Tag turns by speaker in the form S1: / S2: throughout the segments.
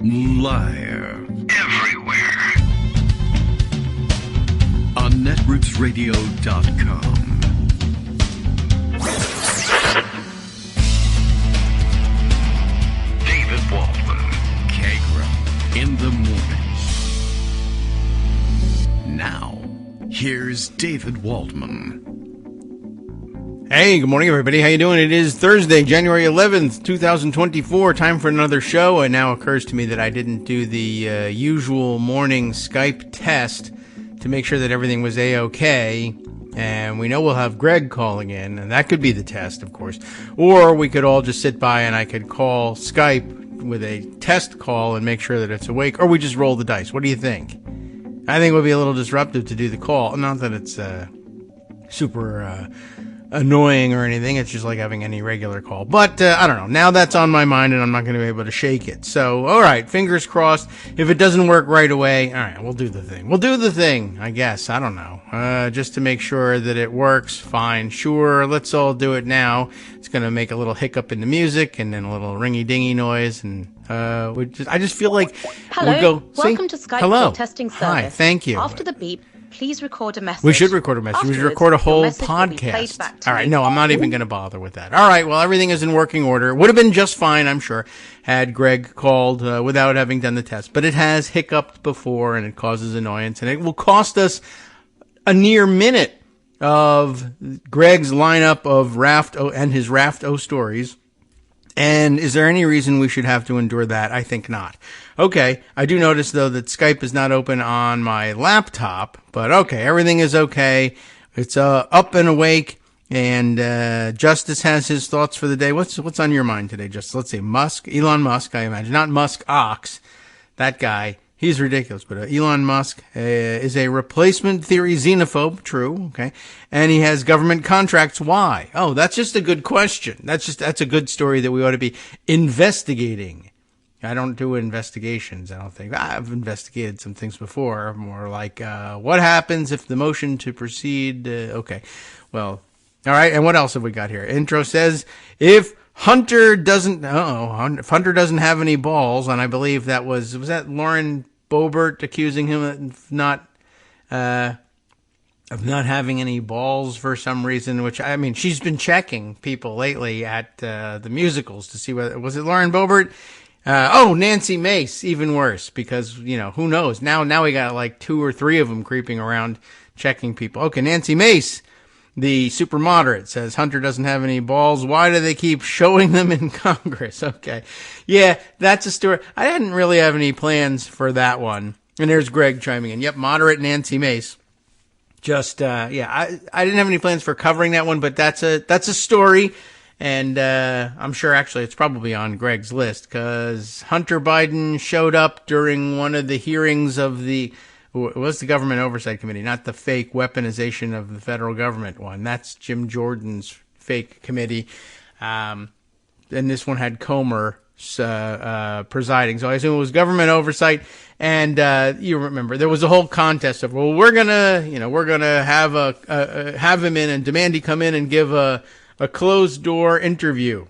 S1: Live. Everywhere. On netrootsradio.com. David Waldman. Kagro. In the morning. Now, here's David Waldman.
S2: Hey, good morning, everybody. How you doing? It is Thursday, January 11th, 2024. Time for another show. It now occurs to me that I didn't do the usual morning Skype test to make sure that everything was A-OK. And we know we'll have Greg calling in, and that could be the test, of course. Or we could all just sit by and I could call Skype with a test call and make sure that it's awake. Or we just roll the dice. What do you think? I think it would be a little disruptive to do the call. Not that it's super annoying or anything. It's just like having any regular call. But I don't know. Now that's on my mind and I'm not going to be able to shake it. So, all right, fingers crossed. If it doesn't work right away, all right, we'll do the thing. We'll do the thing, I guess. I don't know. Just to make sure that it works. Fine. Sure. Let's all do it now. It's going to make a little hiccup in the music and then a little ringy-dingy noise. And I just feel like
S3: Hello.
S2: We'll go.
S3: Welcome to Skype
S2: Hello.
S3: Call Testing Service.
S2: Hi. Thank you.
S3: After the beep, please record a message.
S2: We should record a message. We should record a whole podcast. All right, no, I'm not even going to bother with that. All right, well, everything is in working order. Would have been just fine, I'm sure, had Greg called without having done the test. But it has hiccuped before, and it causes annoyance, and it will cost us a near minute of Greg's lineup of his Raft O stories. And is there any reason we should have to endure that? I think not. Okay, I do notice, though, that Skype is not open on my laptop, but okay, everything is okay. It's up and awake, and Justice has his thoughts for the day. What's on your mind today, Justice? Let's see, Elon Musk, I imagine. Not Musk Ox, that guy. He's ridiculous, but Elon Musk is a replacement theory xenophobe, true, okay, and he has government contracts. Why? Oh, that's just a good question. That's a good story that we ought to be investigating. I don't do investigations, I don't think. I've investigated some things before, more like what happens if the motion to proceed, okay, well, all right, and what else have we got here? Intro says, if Hunter doesn't have any balls, and I believe that was that Lauren Boebert accusing him of not having any balls for some reason, which, I mean, she's been checking people lately at the musicals to see whether, was it Lauren Boebert? Nancy Mace, even worse, because, who knows? Now we got like 2 or 3 of them creeping around checking people. Okay, Nancy Mace, the super moderate, says Hunter doesn't have any balls. Why do they keep showing them in Congress? Okay. Yeah, that's a story. I didn't really have any plans for that one. And there's Greg chiming in. Yep, moderate Nancy Mace. Just, I didn't have any plans for covering that one, but that's a story. And I'm sure actually it's probably on Greg's list because Hunter Biden showed up during one of the hearings of it was the Government Oversight Committee, not the fake weaponization of the federal government one. That's Jim Jordan's fake committee. And this one had Comer presiding. So I assume it was government oversight. And you remember there was a whole contest of, well, we're gonna have him in and demand he come in and give a closed door interview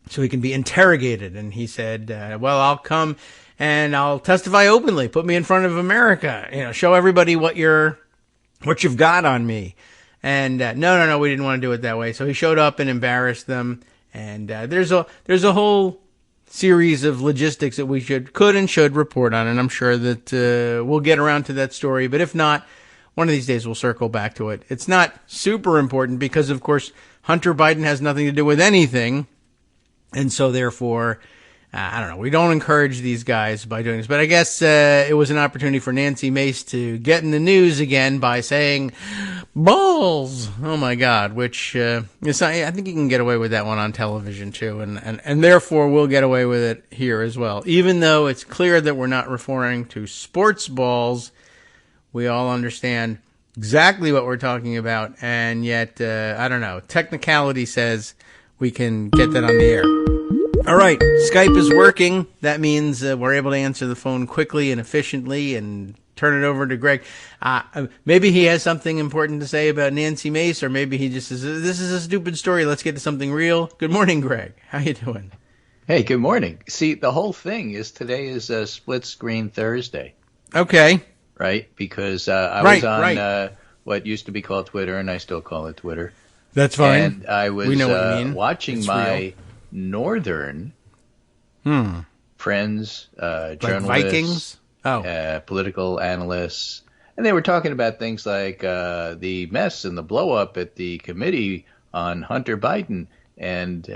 S2: so he can be interrogated. And he said, well, I'll come and I'll testify openly. Put me in front of America. Show everybody what you've got on me. And no, we didn't want to do it that way. So he showed up and embarrassed them. And there's a whole series of logistics that we could and should report on. And I'm sure that we'll get around to that story. But if not, one of these days we'll circle back to it. It's not super important because, of course, Hunter Biden has nothing to do with anything. And so therefore, I don't know. We don't encourage these guys by doing this, but I guess it was an opportunity for Nancy Mace to get in the news again by saying balls. Oh my God! Which I think you can get away with that one on television too, and therefore we'll get away with it here as well. Even though it's clear that we're not referring to sports balls, we all understand exactly what we're talking about, and yet I don't know. Technicality says we can get that on the air. All right, Skype is working. That means we're able to answer the phone quickly and efficiently and turn it over to Greg. Maybe he has something important to say about Nancy Mace, or maybe he just says, this is a stupid story. Let's get to something real. Good morning, Greg. How you doing?
S4: Hey, good morning. See, the whole thing is today is a split screen Thursday,
S2: Okay.
S4: right? Because I
S2: Right,
S4: was on
S2: right.
S4: what used to be called Twitter, and I still call it Twitter.
S2: That's fine.
S4: And I
S2: We
S4: was
S2: know what you mean.
S4: watching
S2: It's
S4: my northern friends,
S2: Like
S4: journalists,
S2: Vikings? Oh.
S4: political analysts, and they were talking about things like the mess and the blow up at the committee on Hunter Biden, and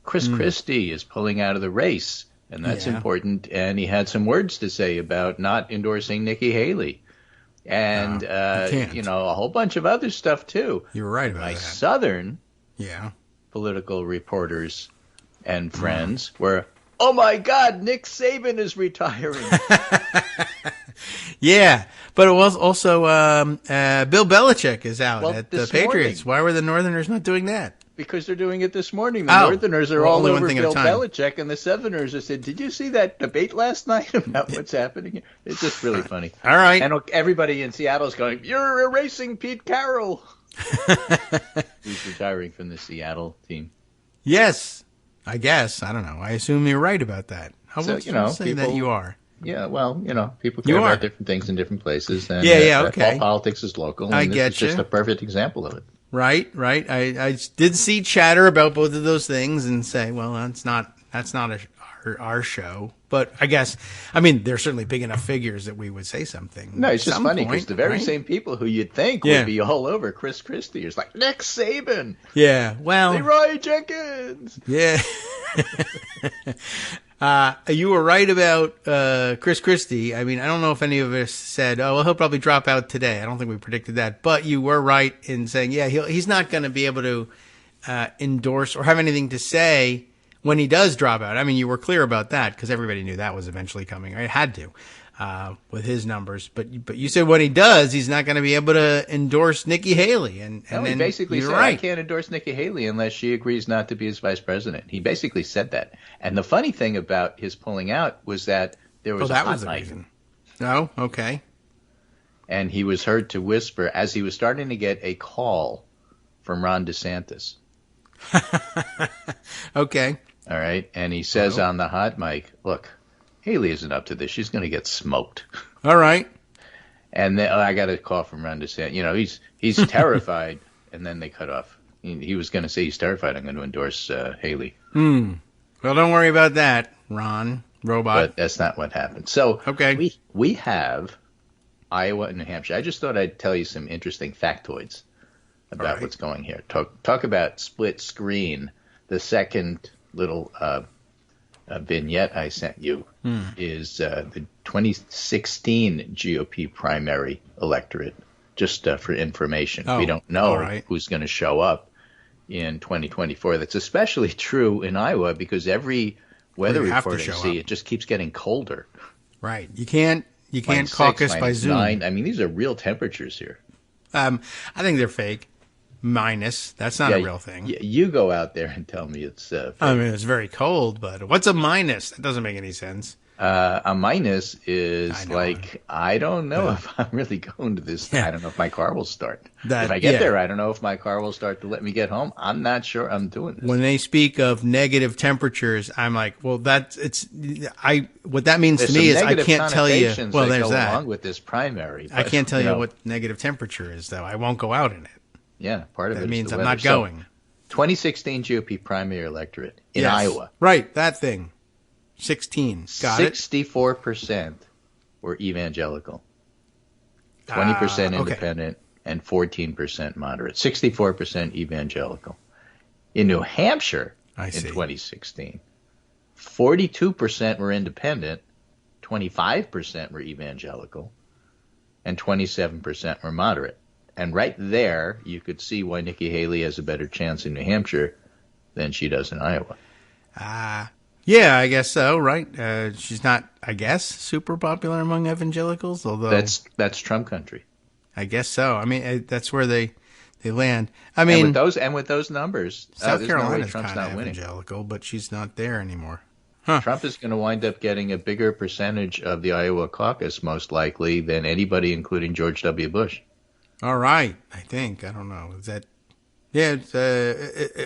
S4: Chris Christie is pulling out of the race, and that's
S2: Yeah.
S4: important. And he had some words to say about not endorsing Nikki Haley, and
S2: can't.
S4: a whole bunch of other stuff too.
S2: You were right about
S4: My
S2: that.
S4: southern
S2: Yeah.
S4: political reporters and friends were, oh my God, Nick Saban is retiring.
S2: Yeah. But it was also Bill Belichick is out
S4: Well,
S2: at the
S4: this
S2: Patriots.
S4: morning.
S2: Why were the Northerners not doing that?
S4: Because they're doing it this morning. The
S2: Oh.
S4: Northerners are
S2: Well,
S4: all
S2: only one
S4: over
S2: thing at a
S4: Bill
S2: time.
S4: Belichick, and the Southerners have said, did you see that debate last night about what's happening here? It's just really funny.
S2: All right.
S4: And everybody in Seattle is going, you're erasing Pete Carroll. Who's retiring from the Seattle team.
S2: Yes. I guess. I don't know. I assume you're right about that. How
S4: So,
S2: would you say that
S4: people-
S2: you are?
S4: Yeah, well, people
S2: You
S4: care
S2: are.
S4: about different things in different places. And,
S2: Yeah, okay.
S4: All politics is local,
S2: I
S4: and this
S2: get
S4: is just
S2: you.
S4: a perfect example of it.
S2: Right. I did see chatter about both of those things and say, well, that's not our show. But I guess, they're certainly big enough figures that we would say something.
S4: No, it's
S2: at
S4: just
S2: some
S4: funny
S2: point,
S4: because the very
S2: right?
S4: same people who you'd think
S2: Yeah.
S4: would be all over Chris Christie is like, Nick Saban,
S2: Yeah. Well.
S4: Leroy Jenkins.
S2: Yeah. You were right about Chris Christie. I don't know if any of us said, oh, well, he'll probably drop out today. I don't think we predicted that. But you were right in saying, yeah, he's not going to be able to endorse or have anything to say when he does drop out. You were clear about that because everybody knew that was eventually coming. Right? It had to with his numbers. But you said when he does, he's not going to be able to endorse Nikki Haley. And
S4: No, he
S2: then
S4: basically
S2: you're
S4: said,
S2: right.
S4: I can't endorse Nikki Haley unless she agrees not to be his vice president. He basically said that. And the funny thing about his pulling out was that there was
S2: Oh, that
S4: a
S2: was the
S4: hotline.
S2: reason. Oh, okay.
S4: And he was heard to whisper as he was starting to get a call from Ron DeSantis.
S2: Okay.
S4: All right. And he says on the hot mic, look, Haley isn't up to this. She's going to get smoked.
S2: All right.
S4: And then I got a call from Ron DeSantis. He's terrified. And then they cut off. He was going to say he's terrified. I'm going to endorse Haley.
S2: Well, don't worry about that, Ron, robot.
S4: But that's not what happened. So
S2: Okay.
S4: we have Iowa and New Hampshire. I just thought I'd tell you some interesting factoids about
S2: right.
S4: what's going here. Talk about split screen. The second little vignette I sent you is the 2016 GOP primary electorate, just for information.
S2: Oh,
S4: we don't know
S2: all right.
S4: who's going to show up in 2024. That's especially true in Iowa because every weather
S2: you have to
S4: report I
S2: show
S4: see,
S2: up.
S4: it just keeps getting colder.
S2: Right. You can't
S4: -6,
S2: caucus by Zoom.
S4: -9. I mean, these are real temperatures here.
S2: I think they're fake. Minus. That's not a real thing.
S4: You go out there and tell me it's fake.
S2: It's very cold, but what's a minus? That doesn't make any sense.
S4: A minus is
S2: I know.
S4: like, I don't know if I'm really going to this.
S2: Yeah.
S4: I don't know if my car will start.
S2: That-
S4: if I get
S2: yeah.
S4: there, I don't know if my car will start to let me get home. I'm not sure I'm doing this.
S2: When they speak of negative temperatures, I'm like, well, what that means
S4: There's
S2: to me
S4: some
S2: is I
S4: negative
S2: can't tell you.
S4: connotations
S2: Well,
S4: that
S2: there's
S4: go
S2: that.
S4: along with this primary.
S2: I
S4: but,
S2: can't tell you
S4: know,
S2: what negative temperature is, though. I won't go out in it.
S4: Yeah, part of it
S2: That
S4: is
S2: means
S4: the
S2: I'm
S4: weather.
S2: not going.
S4: So, 2016 GOP primary electorate in
S2: Yes.
S4: Iowa.
S2: Right, that thing. 16. Got it.
S4: 64% were evangelical, 20%
S2: okay.
S4: independent, and 14% moderate. 64% evangelical. In New Hampshire,
S2: I
S4: in
S2: see.
S4: 2016, 42% were independent, 25% were evangelical, and 27% were moderate. And right there, you could see why Nikki Haley has a better chance in New Hampshire than she does in Iowa.
S2: Yeah, I guess so, right? She's not, I guess, super popular among evangelicals, although
S4: That's Trump country.
S2: I guess so. That's where they land.
S4: And with those numbers,
S2: South
S4: there's no way
S2: Carolina's
S4: Trump's
S2: kind of
S4: not winning.
S2: evangelical, but she's not there anymore.
S4: Trump is going to wind up getting a bigger percentage of the Iowa caucus, most likely, than anybody, including George W. Bush.
S2: All right, I think. I don't know. Is that Yeah,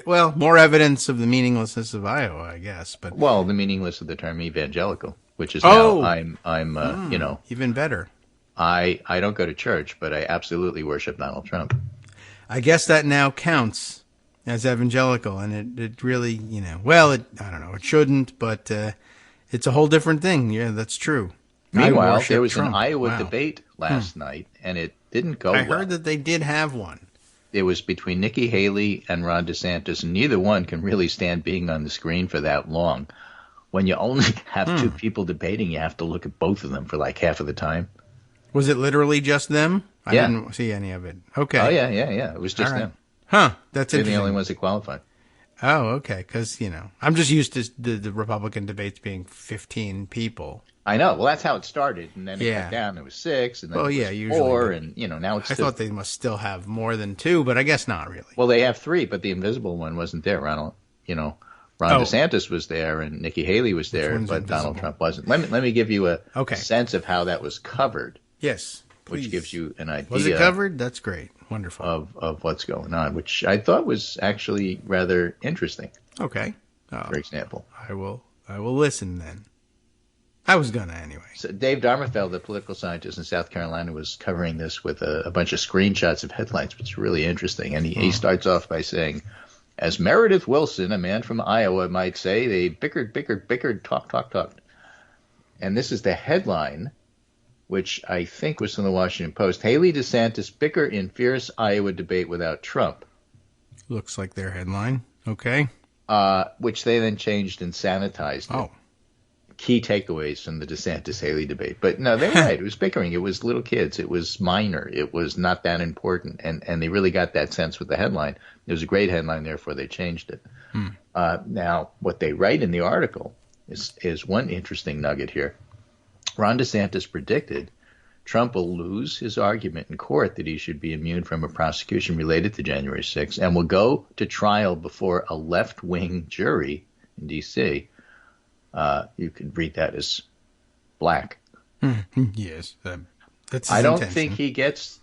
S2: well, more evidence of the meaninglessness of Iowa, I guess. But
S4: Well, the meaningless of the term evangelical, which is
S2: Oh!
S4: now I'm you know,
S2: even better.
S4: I don't go to church, but I absolutely worship Donald Trump.
S2: I guess that now counts as evangelical, and it really, well, I don't know, it shouldn't, but it's a whole different thing. Yeah, that's true. I
S4: Meanwhile,
S2: worship
S4: there was
S2: Trump.
S4: an Iowa
S2: Wow.
S4: debate last night, and it didn't go
S2: I
S4: well.
S2: heard that they did have one.
S4: It was between Nikki Haley and Ron DeSantis, and neither one can really stand being on the screen for that long. When you only have two people debating, you have to look at both of them for like half of the time.
S2: Was it literally just them? I
S4: Yeah.
S2: didn't see any of it. Okay.
S4: Oh, yeah. It was just
S2: All right.
S4: them.
S2: Huh. That's
S4: They're
S2: interesting.
S4: the only ones that qualified.
S2: Oh, okay. Because, I'm just used to the Republican debates being 15 people.
S4: I know. Well, that's how it started, and then it
S2: Yeah.
S4: got down. It was 6, and then
S2: Well,
S4: it was
S2: yeah,
S4: 4,
S2: usually.
S4: and now it's
S2: I
S4: 2.
S2: thought they must still have more than 2, but I guess not really.
S4: Well, they have 3, but the invisible one wasn't there. Ron DeSantis was there, and Nikki Haley was there,
S2: one's
S4: but Donald
S2: invisible?
S4: Trump wasn't. Let me give you a
S2: Okay.
S4: sense of how that was covered,
S2: Yes. Please.
S4: which gives you an idea.
S2: Was it covered? That's great. Wonderful.
S4: of what's going on, which I thought was actually rather interesting.
S2: Okay.
S4: For example,
S2: I will listen then. I was gonna anyway.
S4: so Dave Darmerfeld, the political scientist in South Carolina, was covering this with a bunch of screenshots of headlines, which is really interesting. And he starts off by saying, as Meredith Wilson, a man from Iowa, might say, they bickered, talked. And this is the headline, which I think was from the Washington Post. Haley DeSantis bicker in fierce Iowa debate without Trump.
S2: Looks like their headline. Okay.
S4: Which they then changed and sanitized it.
S2: Oh.
S4: Key takeaways from the DeSantis-Haley debate. But no, they're right. It was bickering. It was little kids. It was minor. It was not that important. And they really got that sense with the headline. It was a great headline, therefore they changed it. Now, what they write in the article is one interesting nugget here. Ron DeSantis predicted Trump will lose his argument in court that he should be immune from a prosecution related to January 6th and will go to trial before a left-wing jury in D.C. You could read that as black.
S2: Yes. That's his
S4: I don't
S2: intention.
S4: think he gets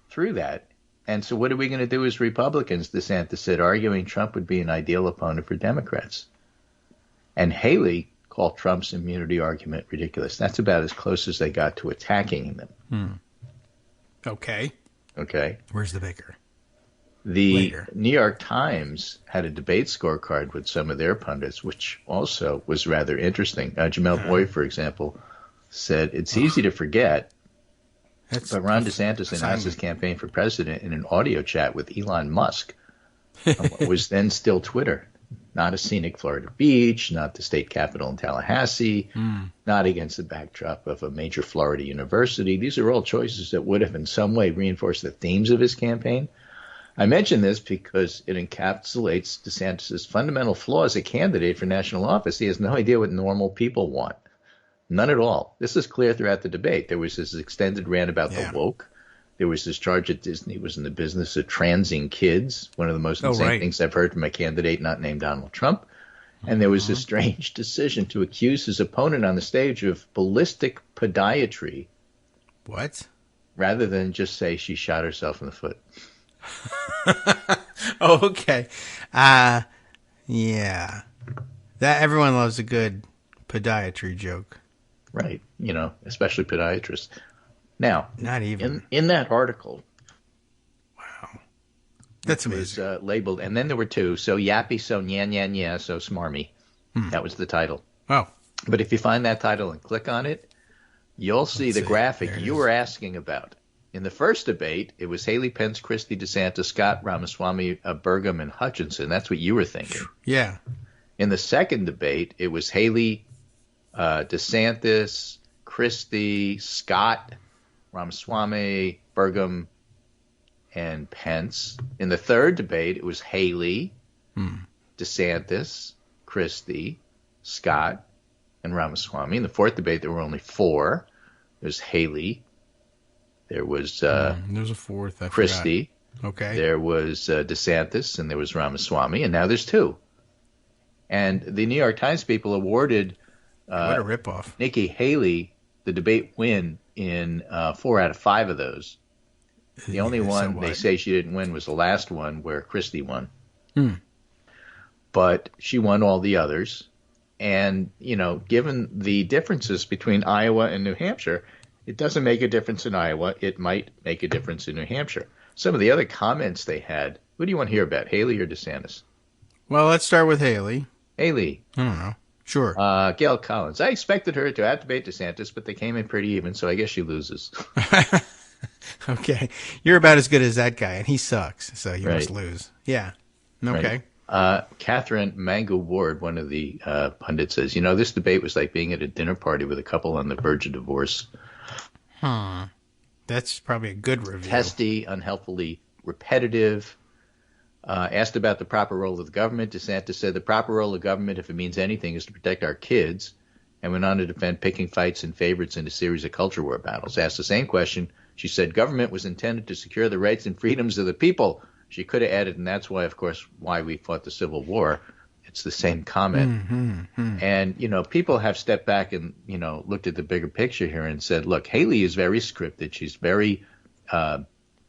S4: through that. And so what are we going to do as Republicans, DeSantis said, arguing Trump would be an ideal opponent for Democrats. And Haley called Trump's immunity argument ridiculous. That's about as close as they got to attacking them.
S2: Okay.
S4: Okay.
S2: Where's the bicker?
S4: The
S2: Later.
S4: New York Times had a debate scorecard with some of their pundits, which also was rather interesting. Jamel Boy, for example, said, it's easy to forget,
S2: That's
S4: but Ron DeSantis announced his campaign for president in an audio chat with Elon Musk on what was then still Twitter. Not a scenic Florida beach, not the state capitol in Tallahassee, not against the backdrop of a major Florida university. These are all choices that would have in some way reinforced the themes of his campaign. I mention this because it encapsulates DeSantis' fundamental flaw as a candidate for national office. He has no idea what normal people want. None at all. This is clear throughout the debate. There was this extended rant about the woke. There was this charge that Disney was in the business of transing kids, one of the most insane things I've heard from a candidate not named Donald Trump. And there was this strange decision to accuse his opponent on the stage of ballistic podiatry.
S2: What?
S4: Rather than just say she shot herself in the foot.
S2: Okay. Yeah. That everyone loves a good podiatry joke.
S4: Right. Especially podiatrists. Now,
S2: Not even.
S4: in that article,
S2: Wow. That's
S4: it was
S2: amazing.
S4: labeled, and then there were two, so yappy, so nya, so smarmy. That was the title.
S2: Oh.
S4: But if you find that title and click on it, you'll see the graphic you were asking about. In the first debate, it was Haley, Pence, Christie, DeSantis, Scott, Ramaswamy, Burgum, and Hutchinson. That's what you were thinking.
S2: Yeah.
S4: In the second debate, it was Haley, DeSantis, Christie, Scott, Ramaswamy, Burgum, and Pence. In the third debate, it was Haley, DeSantis, Christie, Scott, and Ramaswamy. In the fourth debate, there were only 4. There was Haley. There was
S2: There's a fourth. I
S4: Christie.
S2: forgot. Okay.
S4: There was DeSantis, and there was Ramaswamy, and now there's 2. And the New York Times people awarded
S2: What a ripoff.
S4: Nikki Haley the debate win in 4 out of 5 of those. The only one
S2: somewhat.
S4: they say she didn't win was the last one where Christie won.
S2: Hmm.
S4: But she won all the others. And, given the differences between Iowa and New Hampshire, it doesn't make a difference in Iowa. It might make a difference in New Hampshire. Some of the other comments they had, who do you want to hear about, Haley or DeSantis?
S2: Well, let's start with Haley.
S4: Haley.
S2: I don't know. Sure.
S4: Gail Collins. I expected her to outdebate DeSantis, but they came in pretty even, so I guess she loses.
S2: Okay. You're about as good as that guy, and he sucks, so you
S4: Right.
S2: must lose. Yeah. Okay.
S4: Right. Catherine Mango Ward, one of the pundits, says, this debate was like being at a dinner party with a couple on the verge of divorce.
S2: That's probably a good review.
S4: Testy, unhelpfully repetitive. Asked about the proper role of the government, DeSantis said the proper role of government, if it means anything, is to protect our kids, and went on to defend picking fights and favorites in a series of culture war battles. Asked the same question, she said government was intended to secure the rights and freedoms of the people. She could have added, and that's why, of course, why we fought the Civil War. It's the same comment. And, people have stepped back and, looked at the bigger picture here and said, look, Haley is very scripted. She's very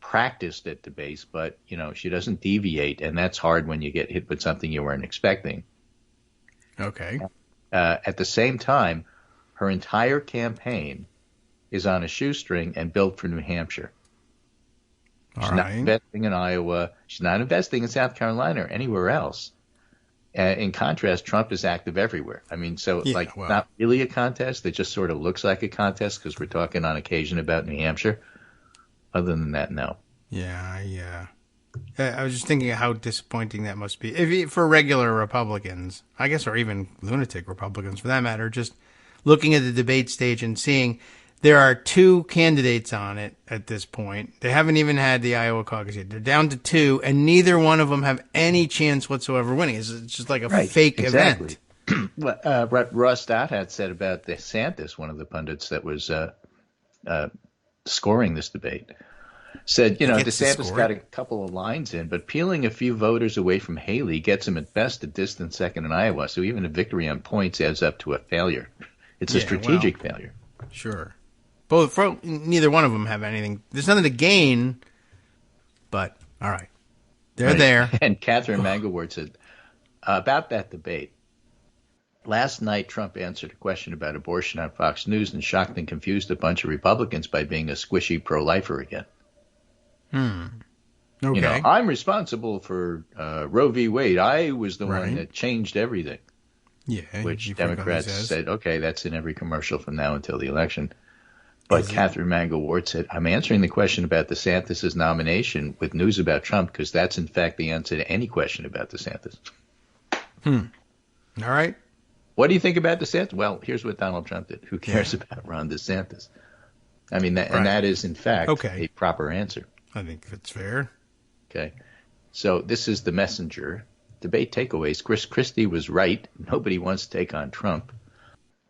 S4: practiced at debates, but, she doesn't deviate. And that's hard when you get hit with something you weren't expecting.
S2: Okay.
S4: At the same time, her entire campaign is on a shoestring and built for New Hampshire. She's not investing in Iowa. She's not investing in South Carolina or anywhere else. In contrast, Trump is active everywhere. I mean, not really a contest. It just sort of looks like a contest because we're talking on occasion about New Hampshire. Other than that, no.
S2: Yeah. I was just thinking of how disappointing that must be for regular Republicans, I guess, or even lunatic Republicans for that matter, just looking at the debate stage and seeing there are two candidates on it at this point. They haven't even had the Iowa caucus yet. They're down to two, and neither one of them have any chance whatsoever winning. It's just like a fake event.
S4: What Ross Stott had said about DeSantis, one of the pundits that was scoring this debate, said, DeSantis got a couple of lines in, but peeling a few voters away from Haley gets him at best a distant second in Iowa. So even a victory on points adds up to a failure. It's a strategic failure.
S2: Sure. Neither one of them have anything. There's nothing to gain, but all right. They're there.
S4: And Catherine Mangelward said, about that debate, last night Trump answered a question about abortion on Fox News and shocked and confused a bunch of Republicans by being a squishy pro-lifer again.
S2: Okay.
S4: I'm responsible for Roe v. Wade. I was the one that changed everything.
S2: Yeah.
S4: Which Democrats said, okay, that's in every commercial from now until the election. But Catherine Mango-Ward said, I'm answering the question about DeSantis' nomination with news about Trump because that's, in fact, the answer to any question about DeSantis.
S2: All right.
S4: What do you think about DeSantis? Well, here's what Donald Trump did. Who cares about Ron DeSantis? I mean, and that is, in fact, a proper answer.
S2: I think that's fair.
S4: Okay. So this is The Messenger. Debate takeaways. Chris Christie was right. Nobody wants to take on Trump.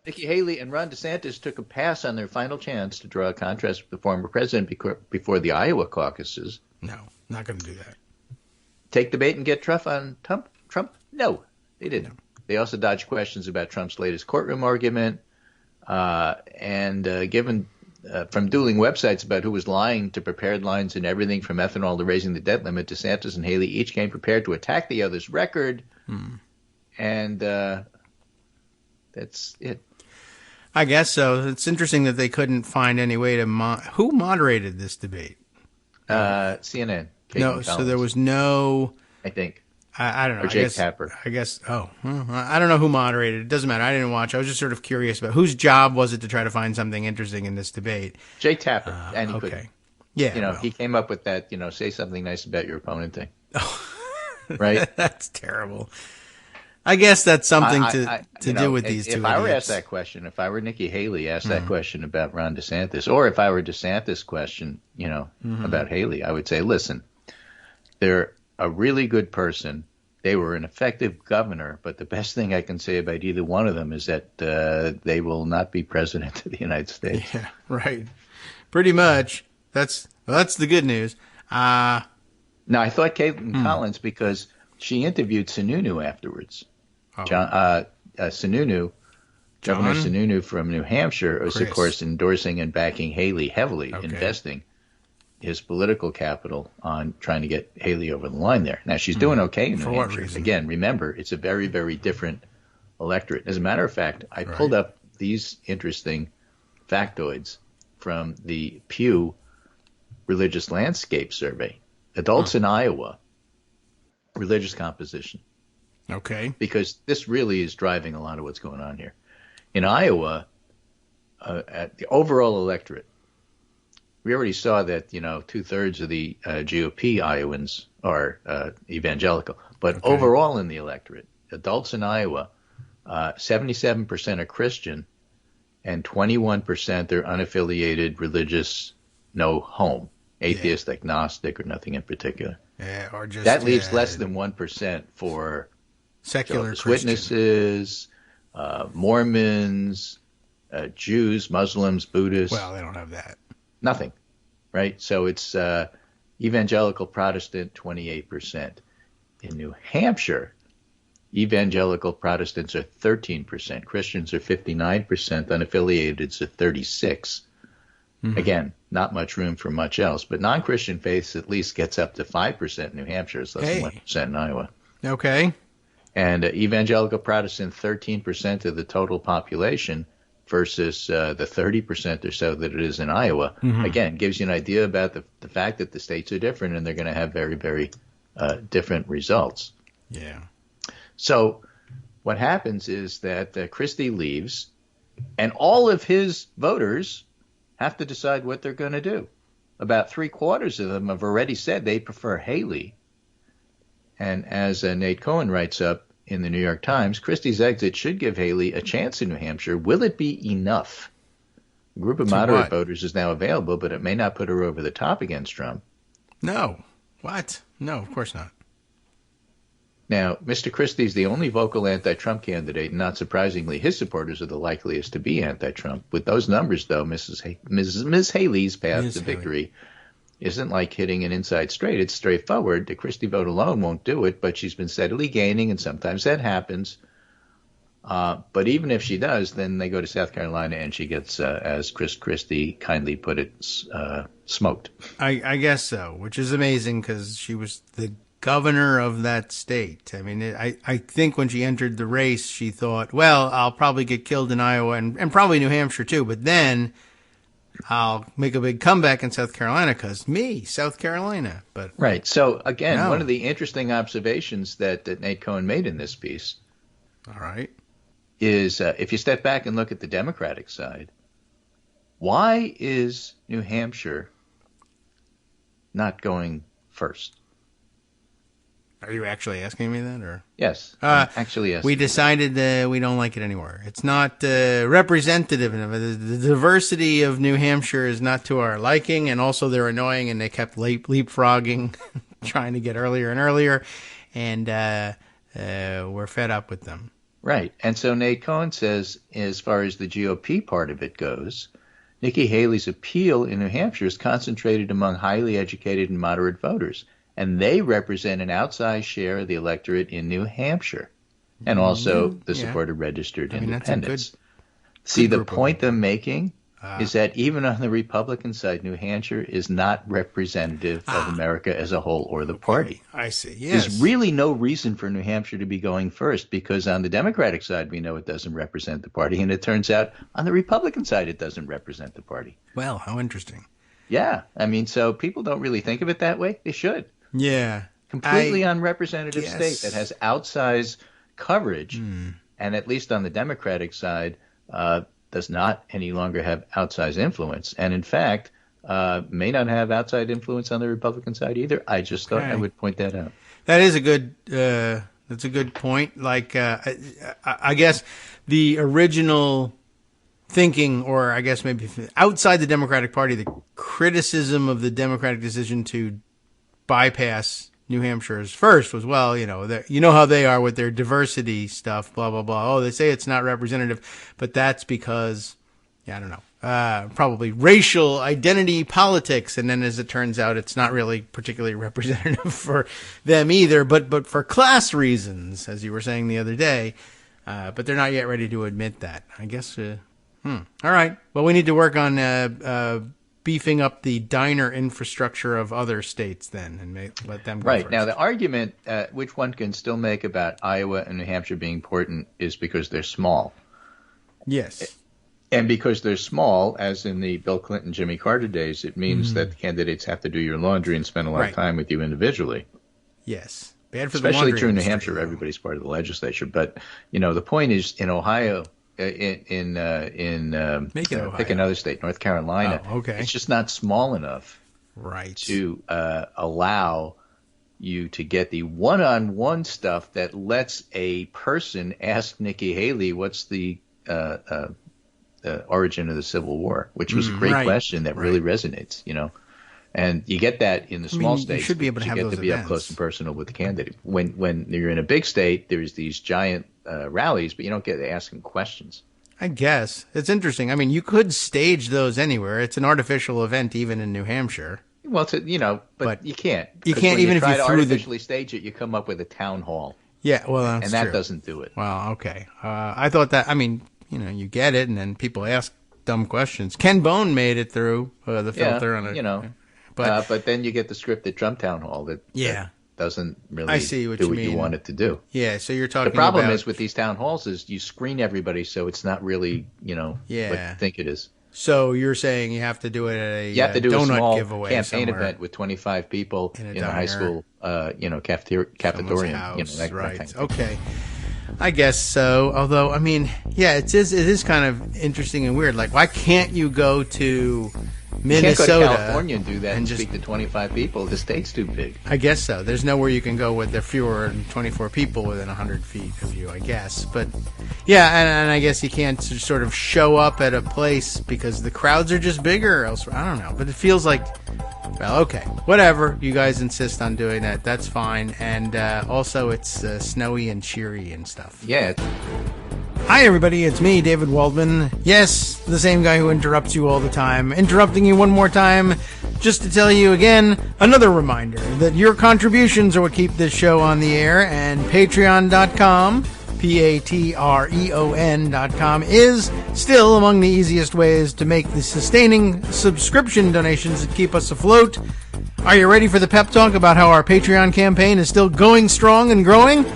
S4: Nikki Haley and Ron DeSantis took a pass on their final chance to draw a contrast with the former president before the Iowa caucuses.
S2: No, not going to do that.
S4: Take the bait and get Trump on Trump? No, they didn't. No. They also dodged questions about Trump's latest courtroom argument and given from dueling websites about who was lying to prepared lines and everything from ethanol to raising the debt limit, DeSantis and Haley each came prepared to attack the other's record. And that's it.
S2: I guess so. It's interesting that they couldn't find any way to who moderated this debate?
S4: CNN.
S2: No, so there was no.
S4: I think.
S2: I don't know.
S4: Or Jake Tapper.
S2: I guess. Oh, well, I don't know who moderated. It doesn't matter. I didn't watch. I was just sort of curious about whose job was it to try to find something interesting in this debate.
S4: Jake Tapper, and he couldn't.
S2: Yeah,
S4: he came up with that. Say something nice about your opponent thing. Right.
S2: That's terrible. I guess that's something to do with these two
S4: If I were asked that question, if I were Nikki Haley asked that question about Ron DeSantis, or if I were DeSantis question, about Haley, I would say, listen, they're a really good person. They were an effective governor, but the best thing I can say about either one of them is that they will not be president of the United States.
S2: Yeah, right. Pretty much. That's the good news.
S4: Now, I thought Caitlin Collins, because she interviewed Sununu afterwards. Sununu, Governor Sununu from New Hampshire, was, of course, endorsing and backing Haley heavily, investing. his political capital on trying to get Haley over the line there. Now, she's doing okay in New
S2: For what
S4: Hampshire.
S2: reason?
S4: Again, remember, it's a very, very different electorate. As a matter of fact, I pulled up these interesting factoids from the Pew Religious Landscape Survey. Adults in Iowa, religious composition.
S2: Okay.
S4: Because this really is driving a lot of what's going on here. In Iowa, at the overall electorate, we already saw that, 2/3 of the GOP Iowans are evangelical. But overall in the electorate, adults in Iowa, 77% are Christian and 21% are unaffiliated, religious, no home, atheist, agnostic, or nothing in particular.
S2: Yeah, or just
S4: that leaves less than 1% for
S2: secular
S4: Jehovah's Witnesses, Mormons, Jews, Muslims, Buddhists.
S2: Well, they don't have that.
S4: Nothing, right? So it's evangelical Protestant, 28%. In New Hampshire, evangelical Protestants are 13%, Christians are 59%, unaffiliateds are 36%. Again, not much room for much else, but non-Christian faiths at least gets up to 5% in New Hampshire. It's less than 1% in Iowa.
S2: Okay.
S4: And evangelical Protestant, 13% of the total population versus the 30% or so that it is in Iowa. Again, gives you an idea about the fact that the states are different and they're going to have very, very different results.
S2: Yeah.
S4: So what happens is that Christie leaves, and all of his voters have to decide what they're going to do. About 3/4 of them have already said they prefer Haley. And as Nate Cohen writes up in the New York Times, Christie's exit should give Haley a chance in New Hampshire. Will it be enough? A group of moderate voters is now available, but it may not put her over the top against Trump.
S2: No. What? No, of course not.
S4: Now, Mr. Christie is the only vocal anti-Trump candidate, and not surprisingly, his supporters are the likeliest to be anti-Trump. With those numbers, though, Ms. Haley's path to victory isn't like hitting an inside straight. It's straightforward. The Christie vote alone won't do it, but she's been steadily gaining, and sometimes that happens. But even if she does, then they go to South Carolina, and she gets, as Chris Christie kindly put it, smoked.
S2: I guess so, which is amazing because she was the governor of that state. I mean, I think when she entered the race, she thought, well, I'll probably get killed in Iowa and probably New Hampshire too, but then I'll make a big comeback in South Carolina because South Carolina. But
S4: right. So again, one of the interesting observations that Nate Cohen made in this piece, is if you step back and look at the Democratic side, why is New Hampshire not going first?
S2: Are you actually asking me that, or?
S4: Yes, actually, yes.
S2: We decided we don't like it anymore. It's not representative enough. The diversity of New Hampshire is not to our liking, and also they're annoying, and they kept leapfrogging, trying to get earlier and earlier, and we're fed up with them.
S4: Right, and so Nate Cohen says, as far as the GOP part of it goes, Nikki Haley's appeal in New Hampshire is concentrated among highly educated and moderate voters, and they represent an outsized share of the electorate in New Hampshire, and also the supported registered independents. See, the point I'm making is that even on the Republican side, New Hampshire is not representative of America as a whole or the party.
S2: I see, yes.
S4: There's really no reason for New Hampshire to be going first, because on the Democratic side, we know it doesn't represent the party, and it turns out on the Republican side, it doesn't represent the party.
S2: Well, how interesting.
S4: Yeah, I mean, so people don't really think of it that way. They should.
S2: Yeah.
S4: Completely unrepresentative state that has outsized coverage, and at least on the Democratic side, does not any longer have outsized influence, and in fact, may not have outside influence on the Republican side either. I just thought I would point that out.
S2: That is a good. That's a good point. Like, I guess the original thinking, or I guess maybe outside the Democratic Party, the criticism of the Democratic decision to bypass New Hampshire's first was, well, you know how they are with their diversity stuff, blah, blah, blah. Oh, they say it's not representative, but that's because, I don't know, probably racial identity politics. And then as it turns out, it's not really particularly representative for them either, but for class reasons, as you were saying the other day. But they're not yet ready to admit that. I guess, all right. Well, we need to work on beefing up the diner infrastructure of other states then and let them go
S4: Right.
S2: first.
S4: Now, the argument which one can still make about Iowa and New Hampshire being important is because they're small.
S2: Yes.
S4: And because they're small, as in the Bill Clinton, Jimmy Carter days, it means that the candidates have to do your laundry and spend a lot of time with you individually.
S2: Yes. Bad for
S4: Especially
S2: the laundry
S4: true in New
S2: industry,
S4: Hampshire, where everybody's part of the legislature. But, the point is in Ohio, pick another state, North Carolina.
S2: Oh, okay.
S4: It's just not small enough to allow you to get the one-on-one stuff that lets a person ask Nikki Haley what's the origin of the Civil War, which was a great question that really resonates, And you get that in the small states.
S2: You should be able to have those
S4: get to be
S2: events.
S4: up close and personal with the candidate. When you're in a big state, there's these giant rallies, but you don't get to ask them questions.
S2: I guess. It's interesting. I mean, you could stage those anywhere. It's an artificial event even in New Hampshire.
S4: Well, but you can't.
S2: You can't even if you
S4: try to
S2: threw
S4: artificially stage it, you come up with a town hall.
S2: Yeah, well, that's
S4: and that
S2: true.
S4: doesn't do it.
S2: Well, okay. I thought that, you get it, and then people ask dumb questions. Ken Bone made it through the filter on it.
S4: But then you get the scripted Trump town hall that doesn't really do what you want it to do.
S2: Yeah, so you're talking
S4: The problem
S2: about...
S4: is with these town halls is you screen everybody so it's not really, what you think it is.
S2: So you're saying you have to do it at a
S4: you have to do
S2: donut
S4: a small
S2: giveaway
S4: campaign
S2: somewhere.
S4: event with 25 people
S2: in
S4: a high school, cafetorium.
S2: House,
S4: That
S2: right.
S4: kind of
S2: Okay. I guess so. Although, it is kind of interesting and weird. Like, why can't you go to Minnesota?
S4: You can't go to California and do that and
S2: just
S4: speak to 25 people. The state's too big.
S2: I guess so. There's nowhere you can go with there fewer than 24 people within 100 feet of you, I guess. But, yeah, and I guess you can't sort of show up at a place because the crowds are just bigger elsewhere. I don't know. But it feels like, well, okay, whatever. You guys insist on doing that. That's fine. And also it's snowy and cheery and stuff.
S4: Yeah.
S2: Hi, everybody. It's me, David Waldman. Yes, the same guy who interrupts you all the time. Interrupting you one more time just to tell you again, another reminder that your contributions are what keep this show on the air, and Patreon.com, Patreon.com, is still among the easiest ways to make the sustaining subscription donations that keep us afloat. Are you ready for the pep talk about how our Patreon campaign is still going strong and growing?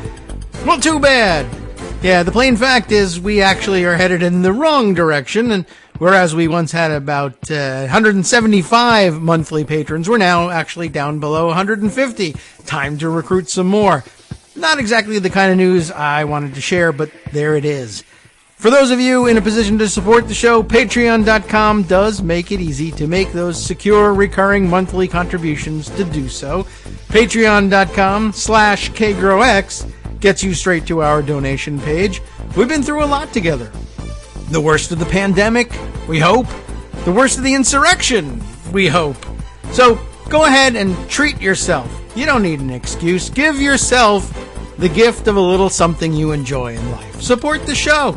S2: Well, too bad. Yeah, the plain fact is we actually are headed in the wrong direction, and whereas we once had about 175 monthly patrons, we're now actually down below 150. Time to recruit some more. Not exactly the kind of news I wanted to share, but there it is. For those of you in a position to support the show, Patreon.com does make it easy to make those secure, recurring monthly contributions to do so. Patreon.com/KagroX gets you straight to our donation page. We've been through a lot together. The worst of the pandemic, we hope. The worst of the insurrection, we hope. So go ahead and treat yourself. You don't need an excuse. Give yourself the gift of a little something you enjoy in life. Support the show.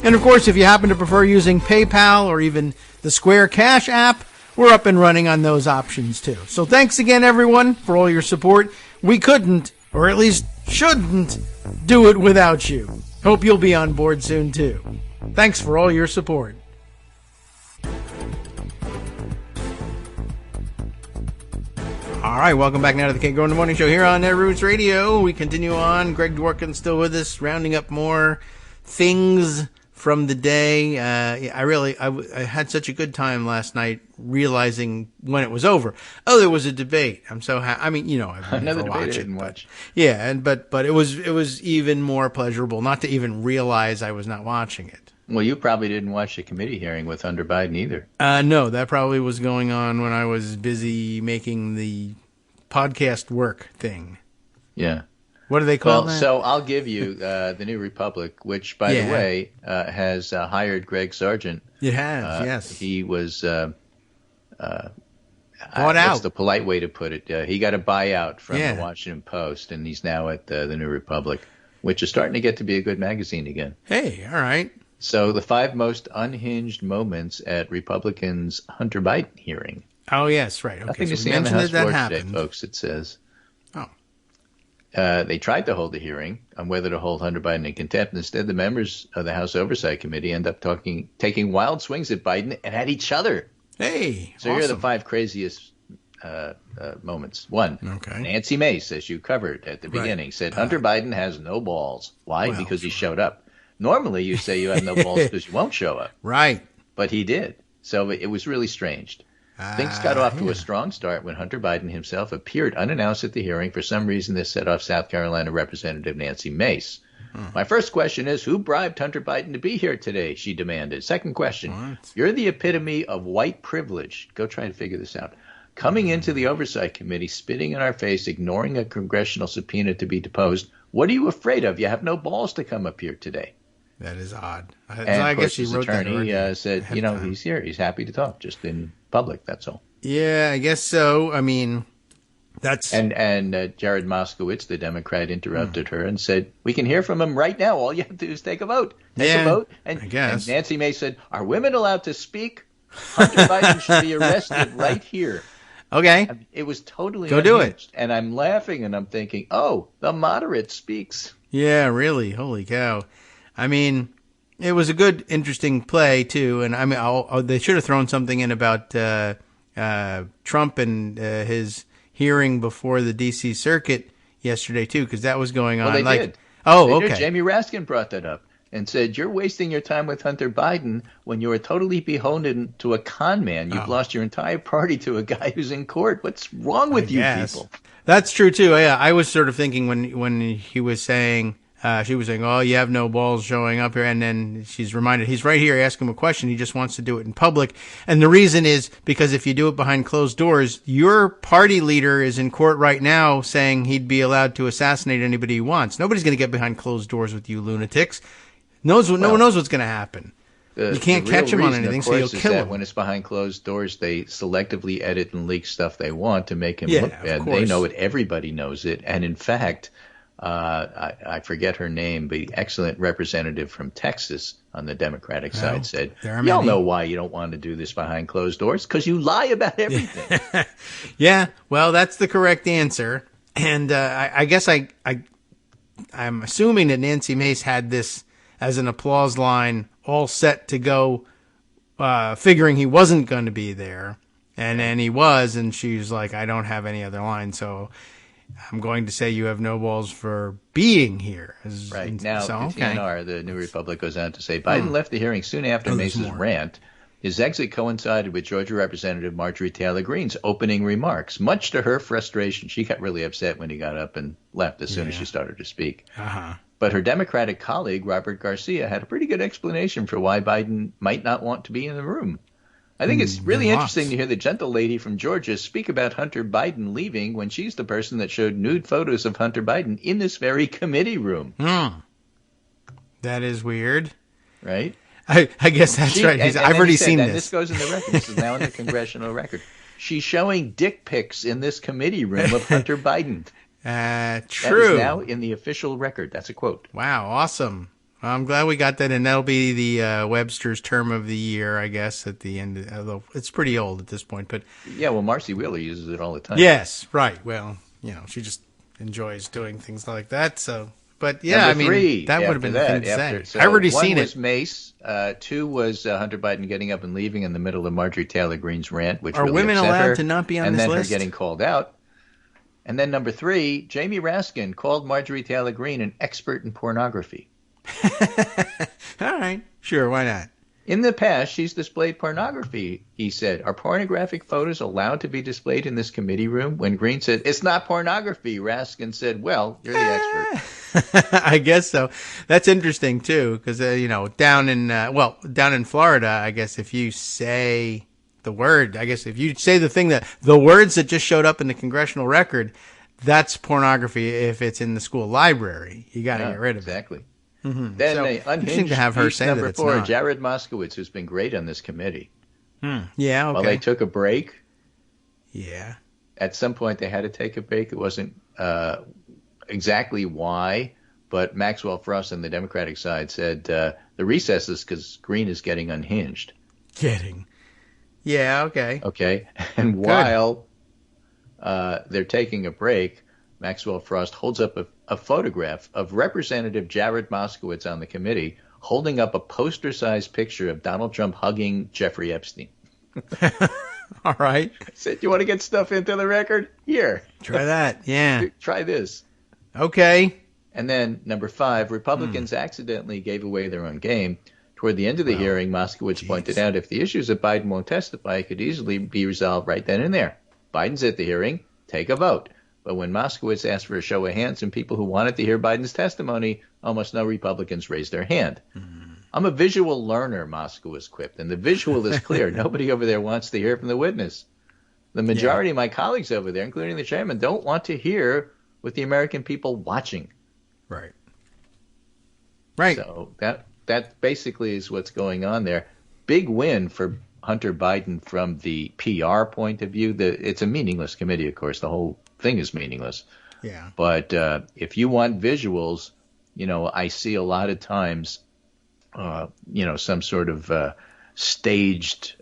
S2: And of course, if you happen to prefer using PayPal or even the Square Cash app, we're up and running on those options too. So thanks again, everyone, for all your support. We couldn't, or at least shouldn't, do it without you. Hope you'll be on board soon too. Thanks for all your support. All right, welcome back now to the Kagro in the Morning Show here on Roots Radio. We continue on. Greg Dworkin still with us, rounding up more things from the day. I had such a good time last night realizing when it was over. Oh, there was a debate. I'm so happy. I mean, I've
S4: another
S2: never
S4: debate I
S2: watched
S4: didn't
S2: it.
S4: watch.
S2: Yeah, but it was even more pleasurable not to even realize I was not watching it.
S4: Well, you probably didn't watch the committee hearing with Hunter Biden either.
S2: No, that probably was going on when I was busy making the podcast work thing.
S4: Yeah.
S2: What do they call that?
S4: So I'll give you the New Republic, which, by the way, has hired Greg Sargent.
S2: It has, yes.
S4: He was
S2: bought out.
S4: That's the polite way to put it. He got a buyout from the Washington Post, and he's now at the New Republic, which is starting to get to be a good magazine again.
S2: Hey, all right.
S4: So the 5 most unhinged moments at Republicans' Hunter Biden hearing.
S2: Oh, yes, right. Okay,
S4: Nothing
S2: so
S4: to see on the
S2: mentioned
S4: House
S2: that
S4: floor
S2: happened.
S4: today, folks, it says.
S2: Oh.
S4: They tried to hold a hearing on whether to hold Hunter Biden in contempt. Instead, the members of the House Oversight Committee end up taking wild swings at Biden and at each other.
S2: Hey,
S4: So here are the 5 craziest moments. 1,
S2: Okay.
S4: Nancy Mace, as you covered at the beginning, said Hunter Biden has no balls. Why?
S2: Well,
S4: because he showed up. Normally you say you have no balls because you won't show up.
S2: Right.
S4: But he did. So it was really strange. Things got off to a strong start when Hunter Biden himself appeared unannounced at the hearing. For some reason, this set off South Carolina Representative Nancy Mace. My first question is, who bribed Hunter Biden to be here today? She demanded. Second question,
S2: What?
S4: You're the epitome of white privilege. Go try and figure this out. Coming into the Oversight Committee, spitting in our face, ignoring a congressional subpoena to be deposed. What are you afraid of? You have no balls to come up here today.
S2: That is odd.
S4: And
S2: I
S4: of
S2: guess
S4: course,
S2: she
S4: his
S2: wrote that
S4: attorney
S2: already
S4: said,
S2: ahead of time.
S4: he's here. He's happy to talk, just in public. That's all.
S2: Yeah, I guess so. I mean, that's
S4: And Jared Moskowitz, the Democrat, interrupted her and said, "We can hear from him right now. All you have to do is take a vote. Take a vote."
S2: I guess.
S4: And Nancy Mace said, "Are women allowed to speak? Hunter Biden should be arrested right here."
S2: okay.
S4: It was totally
S2: Go do
S4: unhinged. And I'm laughing and I'm thinking, "Oh, the moderate speaks."
S2: Yeah, really. Holy cow. I mean, it was a good, interesting play too. And I mean, they should have thrown something in about Trump and his hearing before the D.C. Circuit yesterday too, because that was going on.
S4: Well, they did.
S2: Oh,
S4: They
S2: okay.
S4: did. Jamie Raskin brought that up and said, "You're wasting your time with Hunter Biden when you are totally beholden to a con man. You've lost your entire party to a guy who's in court. What's wrong with you
S2: Yes.
S4: people?"
S2: That's true too. Yeah, I was sort of thinking when he was saying, she was saying, "Oh, you have no balls showing up here," and then she's reminded he's right here. Ask him a question. He just wants to do it in public, and the reason is because if you do it behind closed doors, your party leader is in court right now saying he'd be allowed to assassinate anybody he wants. Nobody's going to get behind closed doors with you lunatics. No one knows what's going to happen. You can't
S4: The real
S2: catch him on
S4: reason,
S2: anything,
S4: of
S2: so you'll
S4: course, is
S2: kill
S4: that
S2: him.
S4: when it's behind closed doors, they selectively edit and leak stuff they want to make him
S2: Yeah,
S4: look
S2: of
S4: bad. They
S2: course.
S4: know it. Everybody knows it. And in fact, I forget her name, but the excellent representative from Texas on the Democratic side said,
S2: there are
S4: "Y'all
S2: many.
S4: know why you don't want to do this behind closed doors, because you lie about everything."
S2: Yeah, well, that's the correct answer. And I guess I'm assuming that Nancy Mace had this as an applause line all set to go, figuring he wasn't going to be there. And then he was, and she's like, "I don't have any other line, so I'm going to say you have no balls for being here."
S4: Right. Now,
S2: so,
S4: the TNR, the New Republic, goes on to say, Biden left the hearing soon after
S2: there's
S4: Mace's
S2: more.
S4: rant. His exit coincided with Georgia Representative Marjorie Taylor Greene's opening remarks. Much to her frustration, she got really upset when he got up and left as soon as she started to speak.
S2: Uh-huh.
S4: But her Democratic colleague, Robert Garcia, had a pretty good explanation for why Biden might not want to be in the room. I think it's really
S2: lots.
S4: interesting to hear the gentle lady from Georgia speak about Hunter Biden leaving when she's the person that showed nude photos of Hunter Biden in this very committee room.
S2: That is weird.
S4: Right?
S2: I guess that's right.
S4: And
S2: I've
S4: then
S2: already
S4: he said,
S2: seen
S4: and
S2: this.
S4: this goes in the record. This is now in the congressional record. She's showing dick pics in this committee room of Hunter Biden.
S2: True.
S4: That is now in the official record. That's a quote.
S2: Wow, awesome. I'm glad we got that, and that'll be the Webster's term of the year, I guess, at the end. Although it's pretty old at this point, but
S4: Yeah, well, Marcy Wheeler uses it all the time.
S2: yes, right. Well, she just enjoys doing things like that. So, but yeah,
S4: Number
S2: I mean,
S4: three,
S2: that would have been the thing to
S4: after-
S2: say.
S4: so
S2: I've already
S4: one
S2: seen
S4: was
S2: it.
S4: Mace. Two was Hunter Biden getting up and leaving in the middle of Marjorie Taylor Greene's rant, which
S2: Are
S4: really
S2: women
S4: upset
S2: allowed
S4: her,
S2: to not be on
S4: and
S2: this
S4: then
S2: list?
S4: her getting called out. And then number three, Jamie Raskin called Marjorie Taylor Greene an expert in pornography.
S2: All right, sure, why not?
S4: In the past, she's displayed pornography, he said. Are pornographic photos allowed to be displayed in this committee room? When Greene said, "It's not pornography," Raskin said, "Well, you're the expert."
S2: I guess so. That's interesting too, because down in Florida, I guess if you say the word, if you say the words that just showed up in the congressional record, that's pornography. If it's in the school library, you got to get rid of it.
S4: Exactly.
S2: Mm-hmm.
S4: Then
S2: So,
S4: they
S2: interesting
S4: unhinged
S2: to have her
S4: piece
S2: say that
S4: number
S2: it's
S4: 4,
S2: not.
S4: Jared Moskowitz, who's been great on this committee.
S2: Yeah. Okay.
S4: While they took a break,
S2: yeah.
S4: at some point they had to take a break. It wasn't exactly why, but Maxwell Frost on the Democratic side said the recess is because Greene is getting unhinged.
S2: Yeah. Okay.
S4: Okay. And while they're taking a break, Maxwell Frost holds up a photograph of Representative Jared Moskowitz on the committee holding up a poster-sized picture of Donald Trump hugging Jeffrey Epstein.
S2: All right.
S4: I said, you want to get stuff into the record? Here.
S2: Try that. Yeah.
S4: Try this.
S2: Okay.
S4: And then, number 5, Republicans accidentally gave away their own game. Toward the end of the hearing, Moskowitz pointed out if the issues that Biden won't testify, it could easily be resolved right then and there. Biden's at the hearing, take a vote. But when Moskowitz asked for a show of hands from people who wanted to hear Biden's testimony, almost no Republicans raised their hand. I'm a visual learner, Moskowitz quipped, and the visual is clear. Nobody over there wants to hear from the witness. The majority of my colleagues over there, including the chairman, don't want to hear what the American people watching.
S2: Right. Right.
S4: So that basically is what's going on there. Big win for Hunter Biden from the PR point of view. It's a meaningless committee, of course. The whole thing is meaningless.
S2: Yeah.
S4: But if you want visuals, I see a lot of times, some sort of staged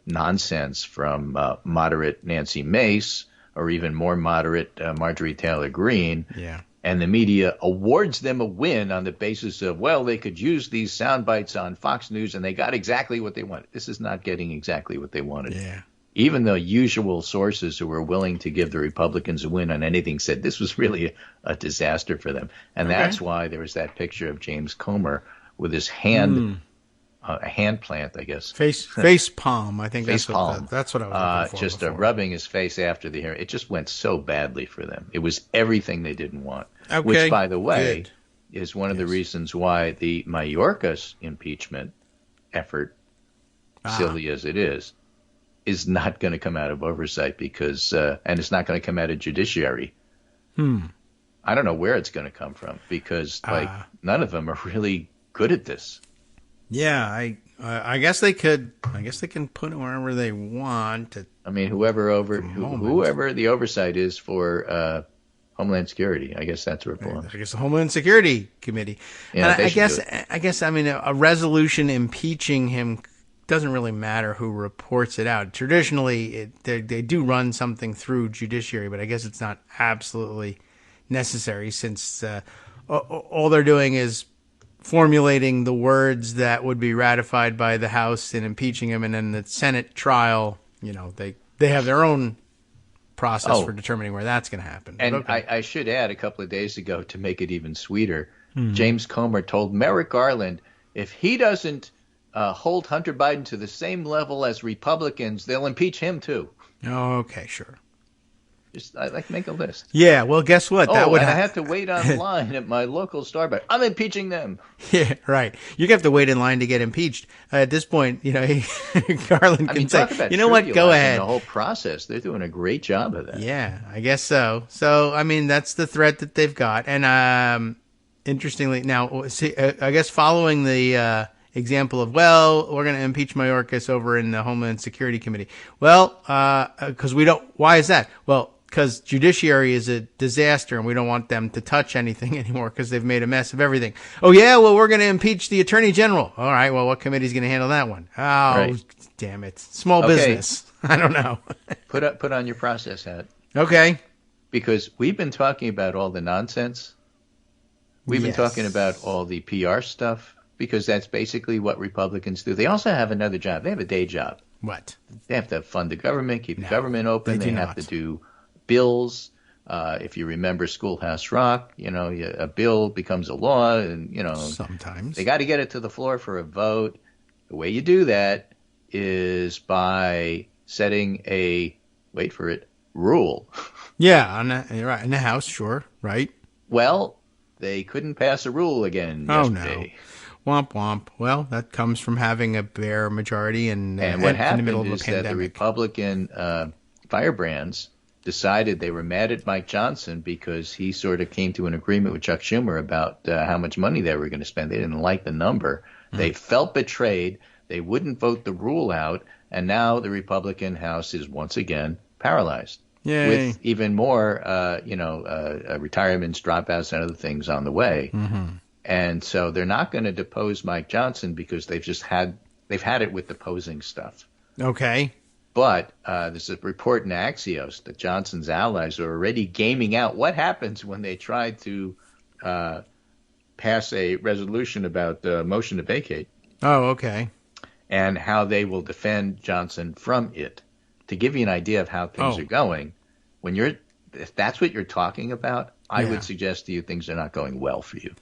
S4: nonsense from moderate Nancy Mace or even more moderate Marjorie Taylor Greene.
S2: Yeah.
S4: And the media awards them a win on the basis of, well, they could use these sound bites on Fox News and they got exactly what they wanted. This is not getting exactly what they wanted.
S2: Yeah.
S4: Even the usual sources who were willing to give the Republicans a win on anything said this was really a disaster for them. And that's why there was that picture of James Comer with his hand, a hand plant, I guess.
S2: Face palm, I think
S4: that's what I
S2: was looking for.
S4: Just rubbing his face after the hearing. It just went so badly for them. It was everything they didn't want.
S2: Okay.
S4: Which, by the way, is one of the reasons why the Mayorkas impeachment effort, silly as it is not going to come out of oversight because, and it's not going to come out of judiciary. I don't know where it's going to come from because, none of them are really good at this.
S2: Yeah, I guess they could. I guess they can put it wherever they want.
S4: I mean, whoever the oversight is for Homeland Security, I guess that's where it belongs.
S2: I guess the Homeland Security Committee.
S4: Yeah,
S2: and I guess I mean a resolution impeaching him doesn't really matter who reports it out. Traditionally, they do run something through judiciary, but I guess it's not absolutely necessary since all they're doing is formulating the words that would be ratified by the House in impeaching him, and then the Senate trial, they have their own process for determining where that's going to happen.
S4: And I should add, a couple of days ago, to make it even sweeter, James Comer told Merrick Garland if he doesn't hold Hunter Biden to the same level as Republicans, they'll impeach him too.
S2: Oh, okay, sure.
S4: Just make a list.
S2: Yeah, well, guess what?
S4: I have to wait online at my local Starbucks. I'm impeaching them.
S2: Yeah, right. You have to wait in line to get impeached. At this point, Garland can say, you know what, go ahead.
S4: The whole process, they're doing a great job of that.
S2: Yeah, I guess so. So, I mean, that's the threat that they've got. And interestingly, now, see, I guess following the example of, well, we're going to impeach Mayorkas over in the Homeland Security Committee. Well, because we don't. Why is that? Well, because judiciary is a disaster and we don't want them to touch anything anymore because they've made a mess of everything. Oh, yeah, well, we're going to impeach the Attorney General. All right, well, what committee's going to handle that one? Oh, right. Damn it. Small business. I don't know.
S4: Put on your process hat.
S2: Okay.
S4: Because we've been talking about all the nonsense. We've been talking about all the PR stuff because that's basically what Republicans do. They also have another job. They have a day job.
S2: What?
S4: They have to fund the government, keep the government open. They have to do bills. If you remember Schoolhouse Rock, a bill becomes a law and,
S2: sometimes
S4: they got to get it to the floor for a vote. The way you do that is by setting a, wait for it, rule.
S2: Yeah, in the House, sure, right.
S4: Well, they couldn't pass a rule again yesterday.
S2: No. Womp womp. Well, that comes from having a bare majority and
S4: what happened
S2: in the middle of a
S4: is
S2: pandemic.
S4: That the Republican firebrands decided they were mad at Mike Johnson because he sort of came to an agreement with Chuck Schumer about how much money they were going to spend. They didn't like the number. They felt betrayed. They wouldn't vote the rule out, and now the Republican House is once again paralyzed.
S2: Yay.
S4: With even more, retirements, dropouts, and other things on the way. Mm-hmm. And so they're not going to depose Mike Johnson because they've had it with deposing stuff.
S2: Okay.
S4: But there's a report in Axios that Johnson's allies are already gaming out what happens when they try to pass a resolution about motion to vacate.
S2: Oh, okay.
S4: and how they will defend Johnson from it. To give you an idea of how things are going, if that's what you're talking about, I would suggest to you things are not going well for you.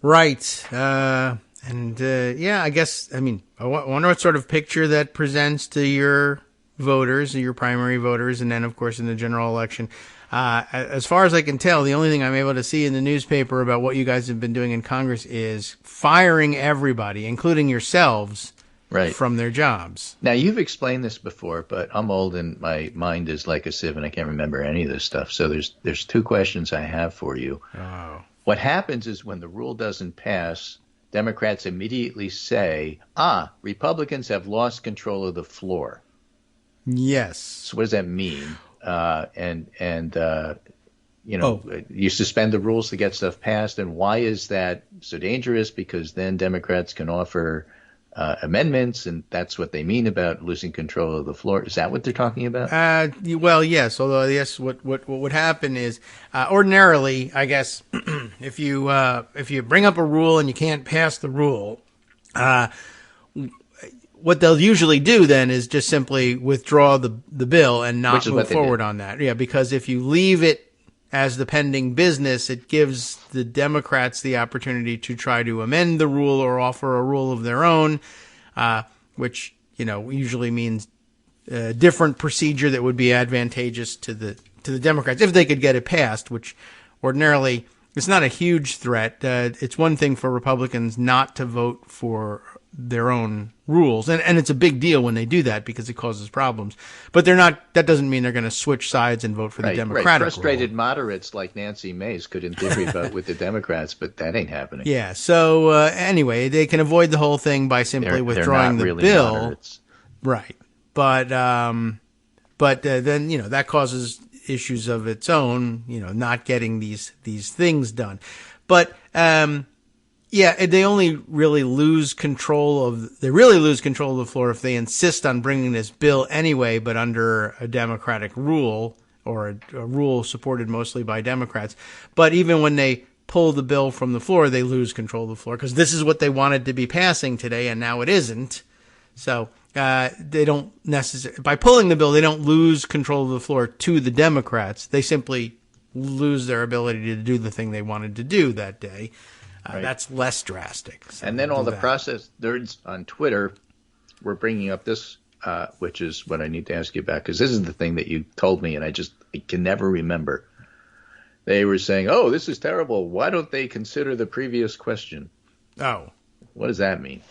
S2: Right. I guess, I wonder what sort of picture that presents to your voters, your primary voters, and then, of course, in the general election. As far as I can tell, the only thing I'm able to see in the newspaper about what you guys have been doing in Congress is firing everybody, including yourselves, from their jobs.
S4: Now, you've explained this before, but I'm old and my mind is like a sieve and I can't remember any of this stuff. So there's two questions I have for you.
S2: Oh.
S4: What happens is when the rule doesn't pass, Democrats immediately say, Republicans have lost control of the floor.
S2: Yes.
S4: So what does that mean? You suspend the rules to get stuff passed. And why is that so dangerous? Because then Democrats can offer amendments, and that's what they mean about losing control of the floor. Is that what they're talking about?
S2: Well, yes. Although, yes, what would happen is ordinarily, I guess, if you bring up a rule and you can't pass the rule, what they'll usually do then is just simply withdraw the bill and not move forward on that. Yeah, because if you leave it as the pending business, it gives the Democrats the opportunity to try to amend the rule or offer a rule of their own, which, usually means a different procedure that would be advantageous to the Democrats if they could get it passed, which ordinarily it's not a huge threat. It's one thing for Republicans not to vote for their own rules. And it's a big deal when they do that because it causes problems. But that doesn't mean they're going to switch sides and vote for the Democratic
S4: Frustrated
S2: rule.
S4: moderates like Nancy Mace could in theory vote with the Democrats, but that ain't happening.
S2: Yeah. So anyway, they can avoid the whole thing by simply withdrawing the bill.
S4: Moderates.
S2: Right. But then, that causes issues of its own, not getting these things done. But, they really lose control of the floor if they insist on bringing this bill anyway, but under a Democratic rule or a rule supported mostly by Democrats. But even when they pull the bill from the floor, they lose control of the floor because this is what they wanted to be passing today, and now it isn't. So they don't necessarily, by pulling the bill, they don't lose control of the floor to the Democrats. They simply lose their ability to do the thing they wanted to do that day. That's less drastic. So
S4: and then all the process nerds on Twitter were bringing up this, which is what I need to ask you about, because this is the thing that you told me, and I can never remember. They were saying, this is terrible. Why don't they consider the previous question?
S2: Oh.
S4: What does that mean?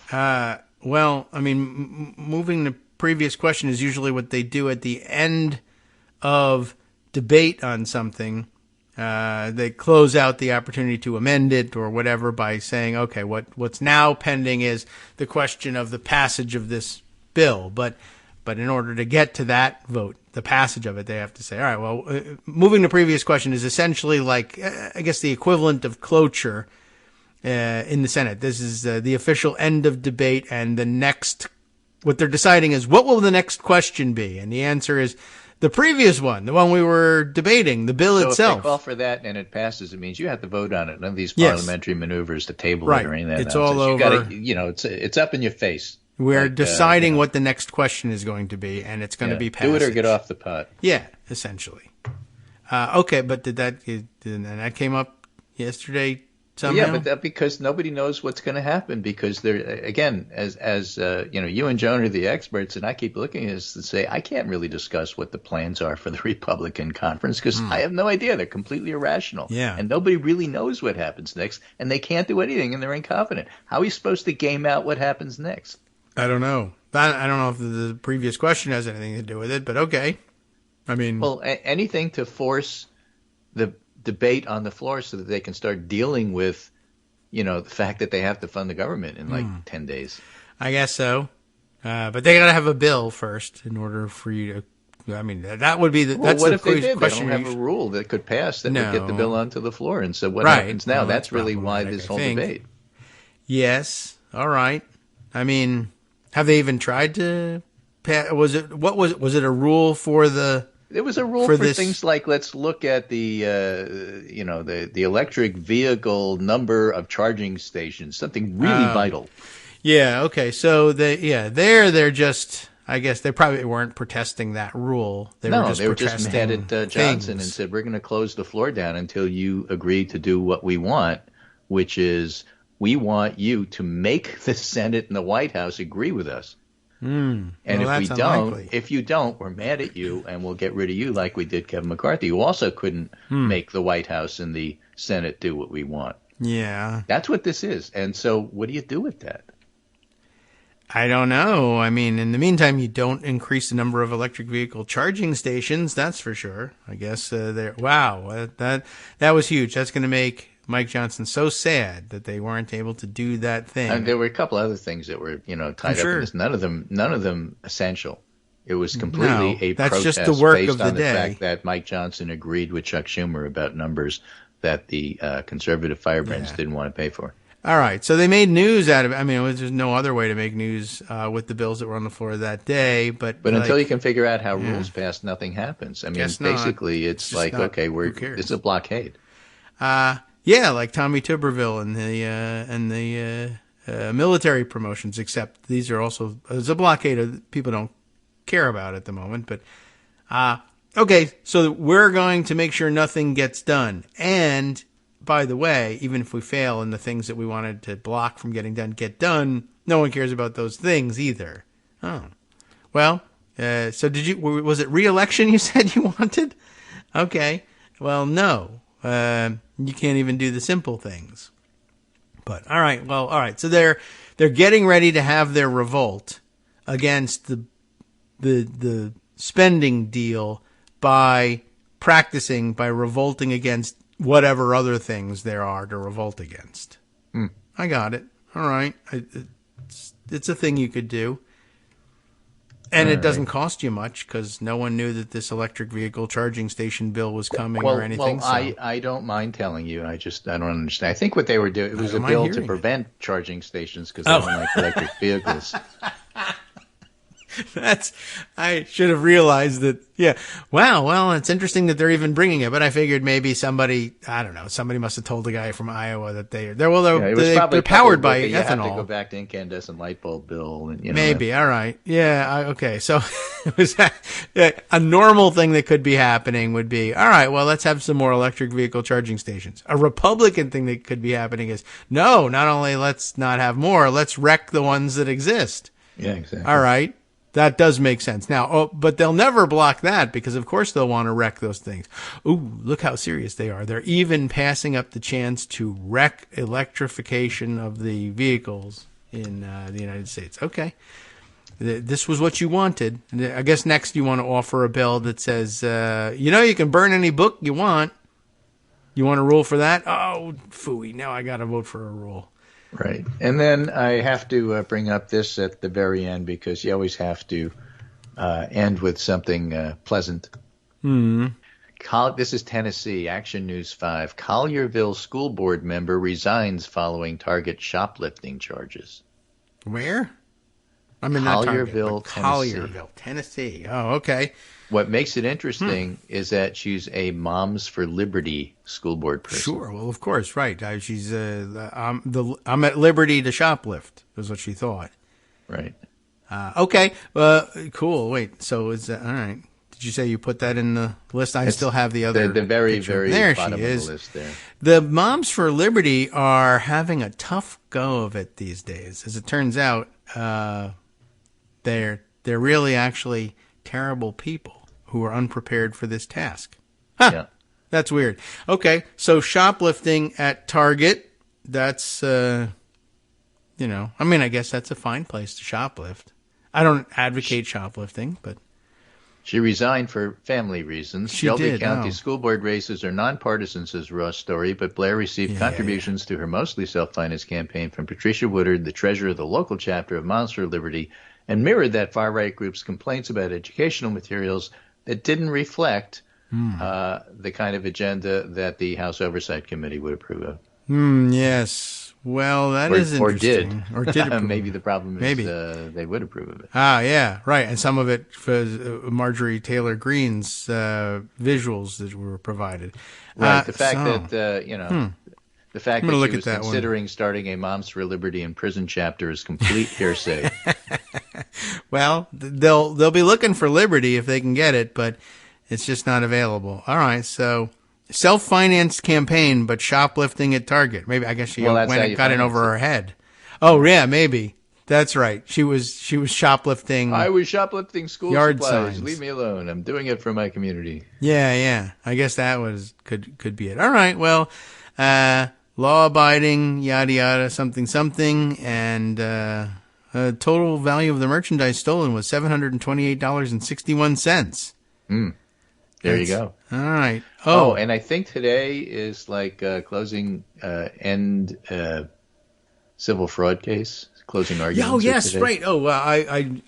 S2: Moving the previous question is usually what they do at the end of debate on something. They close out the opportunity to amend it or whatever by saying, okay, what's now pending is the question of the passage of this bill. But in order to get to that vote, the passage of it, they have to say, all right, well, moving the previous question is essentially like, I guess, the equivalent of cloture in the Senate. This is the official end of debate, and what they're deciding is, what will the next question be? And the answer is, the previous one, the one we were debating, the bill itself.
S4: If they call for that and it passes, it means you have to vote on it. None of these parliamentary maneuvers to table it or anything like that.
S2: It's all over.
S4: It's up in your face.
S2: We're deciding what the next question is going to be, and it's going to be passage.
S4: Do it or get off the pot.
S2: Yeah, essentially. Okay, but did that came up yesterday somehow?
S4: Yeah, but because nobody knows what's going to happen, because they're, again, as you and Joan are the experts, and I keep looking at this and say, I can't really discuss what the plans are for the Republican conference because I have no idea. They're completely irrational.
S2: Yeah.
S4: And nobody really knows what happens next, and they can't do anything, and they're incompetent. How are you supposed to game out what happens next?
S2: I don't know. I don't know if the previous question has anything to do with it, but okay.
S4: Well, anything to force the debate on the floor so that they can start dealing with, the fact that they have to fund the government in 10 days.
S2: I guess so. But they got to have a bill first in order for you to, that would be that's
S4: what
S2: the
S4: if they did?
S2: question.
S4: They don't have a rule that could pass that would get the bill onto the floor. And so what happens now? Well, that's really why this whole debate.
S2: Yes. All right. Have they even tried to pass? Was it a rule for the?
S4: There was a rule for things like, let's look at the electric vehicle number of charging stations, something really vital.
S2: Yeah. Okay. So they're just. I guess they probably weren't protesting that rule. They were just
S4: mad at Johnson and said, "We're going to close the floor down until you agree to do what we want, which is we want you to make the Senate and the White House agree with us. And if you don't, we're mad at you and we'll get rid of you like we did Kevin McCarthy, who also couldn't make the White House and the Senate do what we want."
S2: Yeah.
S4: That's what this is. And so what do you do with that?
S2: I don't know. I mean, in the meantime, you don't increase the number of electric vehicle charging stations. That's for sure. I guess wow, that was huge. That's going to make Mike Johnson so sad that they weren't able to do that thing.
S4: And there were a couple other things that were, tied up in this. None of them essential. It was completely a
S2: that's
S4: protest
S2: just the work
S4: based
S2: of the
S4: on the
S2: day.
S4: fact that Mike Johnson agreed with Chuck Schumer about numbers that the conservative firebrands didn't want to pay for.
S2: All right, so they made news out of it. I mean, there's no other way to make news with the bills that were on the floor that day. But
S4: until you can figure out how rules pass, nothing happens. I mean, basically, it's like, okay, it's a blockade.
S2: Yeah, like Tommy Tuberville and the military promotions. Except these are also it's a blockade that people don't care about at the moment. But okay, so we're going to make sure nothing gets done. And by the way, even if we fail and the things that we wanted to block from getting done get done, no one cares about those things either. Oh, well, so was it re-election you said you wanted? Okay, well, no, you can't even do the simple things. But all right. So they're getting ready to have their revolt against the spending deal by revolting against whatever other things there are to revolt against. I got it. All right. It's a thing you could do. And it doesn't cost you much because no one knew that this electric vehicle charging station bill was coming or anything.
S4: Well, I don't mind telling you. I don't understand. I think what they were doing, it was a bill to prevent charging stations because they don't like electric vehicles.
S2: I should have realized that. Yeah. Wow. Well, it's interesting that they're even bringing it, but I figured maybe somebody must have told the guy from Iowa that they're powered by ethanol. You have to
S4: go back to incandescent light bulb bill. And,
S2: maybe. All right. Yeah. Okay. So it was a normal thing that could be happening would be, all right, well, let's have some more electric vehicle charging stations. A Republican thing that could be happening is, no, not only let's not have more, let's wreck the ones that exist.
S4: Yeah, exactly.
S2: All right. That does make sense. Now, but they'll never block that because, of course, they'll want to wreck those things. Ooh, look how serious they are. They're even passing up the chance to wreck electrification of the vehicles in the United States. Okay. This was what you wanted. I guess next you want to offer a bill that says, you can burn any book you want. You want a rule for that? Oh, phooey. Now I got to vote for a rule.
S4: Right. And then I have to bring up this at the very end because you always have to end with something pleasant. This is Tennessee, Action News 5. Collierville school board member resigns following Target shoplifting charges.
S2: Where?
S4: Collierville,
S2: Tennessee. Oh, okay.
S4: What makes it interesting is that she's a Moms for Liberty school board person.
S2: Sure. Well, of course, right. She's I'm at liberty to shoplift, is what she thought.
S4: Right.
S2: Okay. Cool. Wait. So is that all right? Did you say you put that in the list? I still have the other.
S4: The very,
S2: picture.
S4: very
S2: there
S4: bottom
S2: she
S4: of
S2: is.
S4: the list there.
S2: The Moms for Liberty are having a tough go of it these days. As it turns out, they're really actually terrible people who are unprepared for this task. Huh. Yeah. That's weird. Okay, so shoplifting at Target, that's, I guess that's a fine place to shoplift. I don't advocate shoplifting, but...
S4: She resigned for family reasons. Shelby County school board races are nonpartisan, says Ross Story, but Blair received contributions to her mostly self-financed campaign from Patricia Woodard, the treasurer of the local chapter of Moms for Liberty, and mirrored that far-right group's complaints about educational materials that didn't reflect the kind of agenda that the House Oversight Committee would approve of.
S2: Yes. Well, that is interesting. Or did approve.
S4: Maybe the problem is they would approve of it.
S2: Ah, yeah, right. And some of it was Marjorie Taylor Greene's visuals that were provided.
S4: Right. The fact that, The fact
S2: I'm
S4: that
S2: gonna
S4: she
S2: look
S4: was
S2: at that one.
S4: considering starting a Moms for Liberty in Prison chapter is complete hearsay.
S2: Well, they'll be looking for liberty if they can get it, but it's just not available. All right, so self-financed campaign, but shoplifting at Target. Maybe I guess she
S4: Well, that's
S2: went
S4: how
S2: and
S4: you
S2: got it
S4: finance
S2: over
S4: it.
S2: her head. Oh yeah, maybe that's right. She was shoplifting.
S4: I was shoplifting school
S2: Yard
S4: supplies.
S2: signs.
S4: Leave me alone. I'm doing it for my community.
S2: Yeah. I guess that could be it. All right. Well, law abiding, yada yada, something, and total value of the merchandise stolen was $728.61.
S4: There you go.
S2: All right.
S4: Oh, and I think today is like closing end civil fraud case, closing arguments.
S2: Oh, yes,
S4: today.
S2: right. Oh,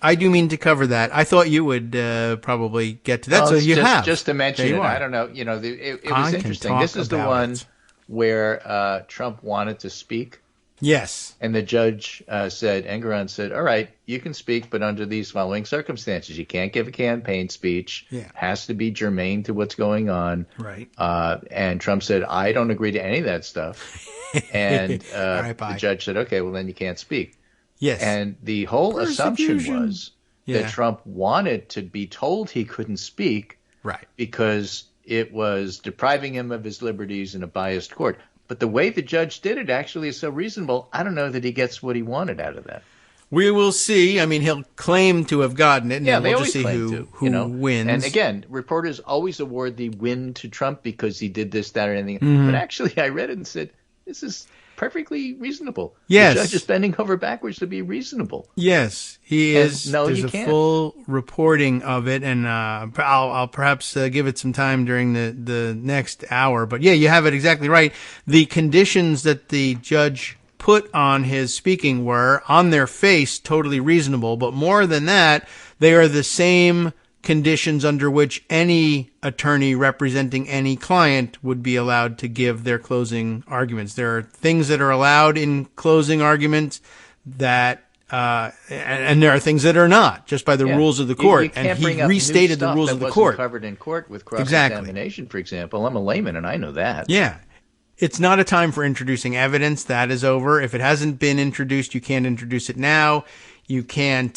S2: I do mean to cover that. I thought you would probably get to that, so you have.
S4: Just to mention
S2: There
S4: it,
S2: you are.
S4: I don't know. You know, it
S2: I
S4: was
S2: can
S4: interesting. This
S2: talk
S4: is the
S2: about
S4: one
S2: it.
S4: where Trump wanted to speak,
S2: Yes.
S4: and the judge Engoron said, all right, you can speak, but under these following circumstances. You can't give a campaign speech.
S2: Yeah.
S4: Has to be germane to what's going on.
S2: Right.
S4: And Trump said, I don't agree to any of that stuff. And
S2: right, bye.
S4: the judge said, okay, well, then you can't speak.
S2: Yes.
S4: And the whole assumption
S2: Persecution.
S4: was
S2: Yeah.
S4: that Trump wanted to be told he couldn't speak
S2: Right.
S4: because it was depriving him of his liberties in a biased court. But the way the judge did it actually is so reasonable, I don't know that he gets what he wanted out of that.
S2: We will see. I mean, he'll claim to have gotten it, and
S4: Yeah,
S2: then
S4: they
S2: we'll
S4: always
S2: just see
S4: claim
S2: who wins.
S4: And again, reporters always award the win to Trump because he did this, that, or anything.
S2: Mm-hmm.
S4: But actually, I read it and said, this is perfectly reasonable.
S2: Yes.
S4: The judge is bending over backwards to be reasonable.
S2: Yes, he
S4: And
S2: is.
S4: no,
S2: There's
S4: you
S2: a
S4: can't.
S2: full reporting of it, and I'll perhaps give it some time during the next hour. But yeah, you have it exactly right. The conditions that the judge put on his speaking were, on their face, totally reasonable. But more than that, they are the same conditions under which any attorney representing any client would be allowed to give their closing arguments. There are things that are allowed in closing arguments that and there are things that are not, just by the rules of the court.
S4: You can't
S2: and
S4: bring
S2: he
S4: up new
S2: restated the
S4: stuff
S2: rules
S4: that
S2: of the
S4: wasn't
S2: court.
S4: covered in court with cross-examination, for example. I'm a layman, and I know that.
S2: Yeah. It's not a time for introducing evidence. That is over. If it hasn't been introduced, you can't introduce it now. You can't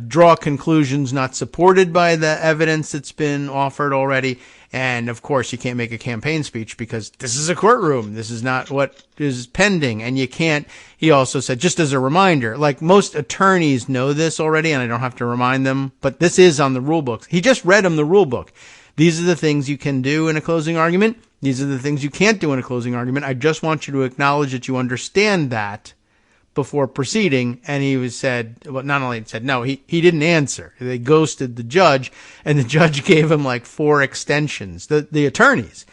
S2: draw conclusions not supported by the evidence that's been offered already. And, of course, you can't make a campaign speech because this is a courtroom. This is not what is pending. And you can't, he also said, just as a reminder, like most attorneys know this already, and I don't have to remind them, but this is on the rule books. He just read them the rule book. These are the things you can do in a closing argument. These are the things you can't do in a closing argument. I just want you to acknowledge that you understand that before proceeding. And he said, well, not only said no, he didn't answer. They ghosted the judge, and the judge gave him like 4 extensions, the attorneys.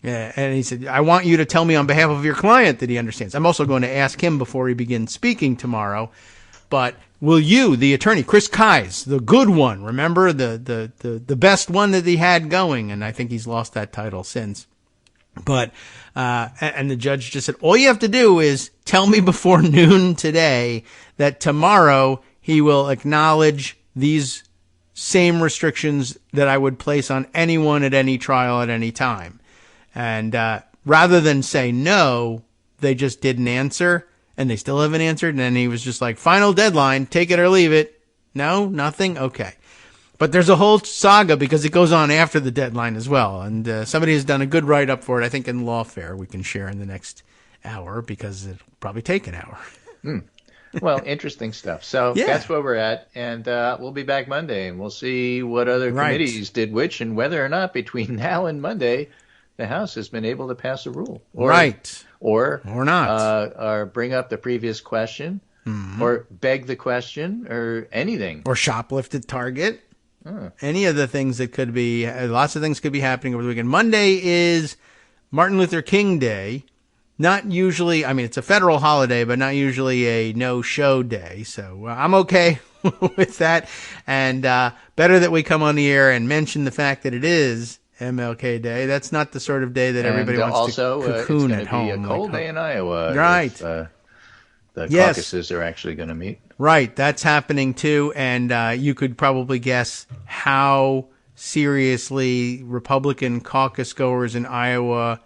S2: Yeah, and he said, I want you to tell me on behalf of your client that he understands. I'm also going to ask him before he begins speaking tomorrow, but will you, the attorney, Chris Kise, the good one, remember the best one that he had going, and I think he's lost that title since. But, and the judge just said, all you have to do is tell me before noon today that tomorrow he will acknowledge these same restrictions that I would place on anyone at any trial at any time. And, rather than say no, they just didn't answer, and they still haven't answered. And then he was just like, final deadline, take it or leave it. No, nothing. Okay. But there's a whole saga because it goes on after the deadline as well. And somebody has done a good write-up for it, I think, in Lawfare we can share in the next hour because it'll probably take an hour.
S4: Well, interesting stuff. So
S2: Yeah.
S4: that's where we're at. And we'll be back Monday, and we'll see what other committees did which and whether or not between now and Monday the House has been able to pass a rule. Or not. Or bring up the previous question or beg the question or anything.
S2: Or shoplift at Target. Any of the things that could be, lots of things could be happening over the weekend. Monday is Martin Luther King Day. Not usually, I mean, it's a federal holiday, but not usually a no-show day. So I'm okay with that. And better that we come on the air and mention the fact that it is MLK Day. That's not the sort of day that everybody wants to cocoon at home.
S4: It's going to be a cold day in Iowa.
S2: Right.
S4: If, the caucuses are actually going to meet.
S2: Right, that's happening too, and you could probably guess how seriously Republican caucus goers in Iowa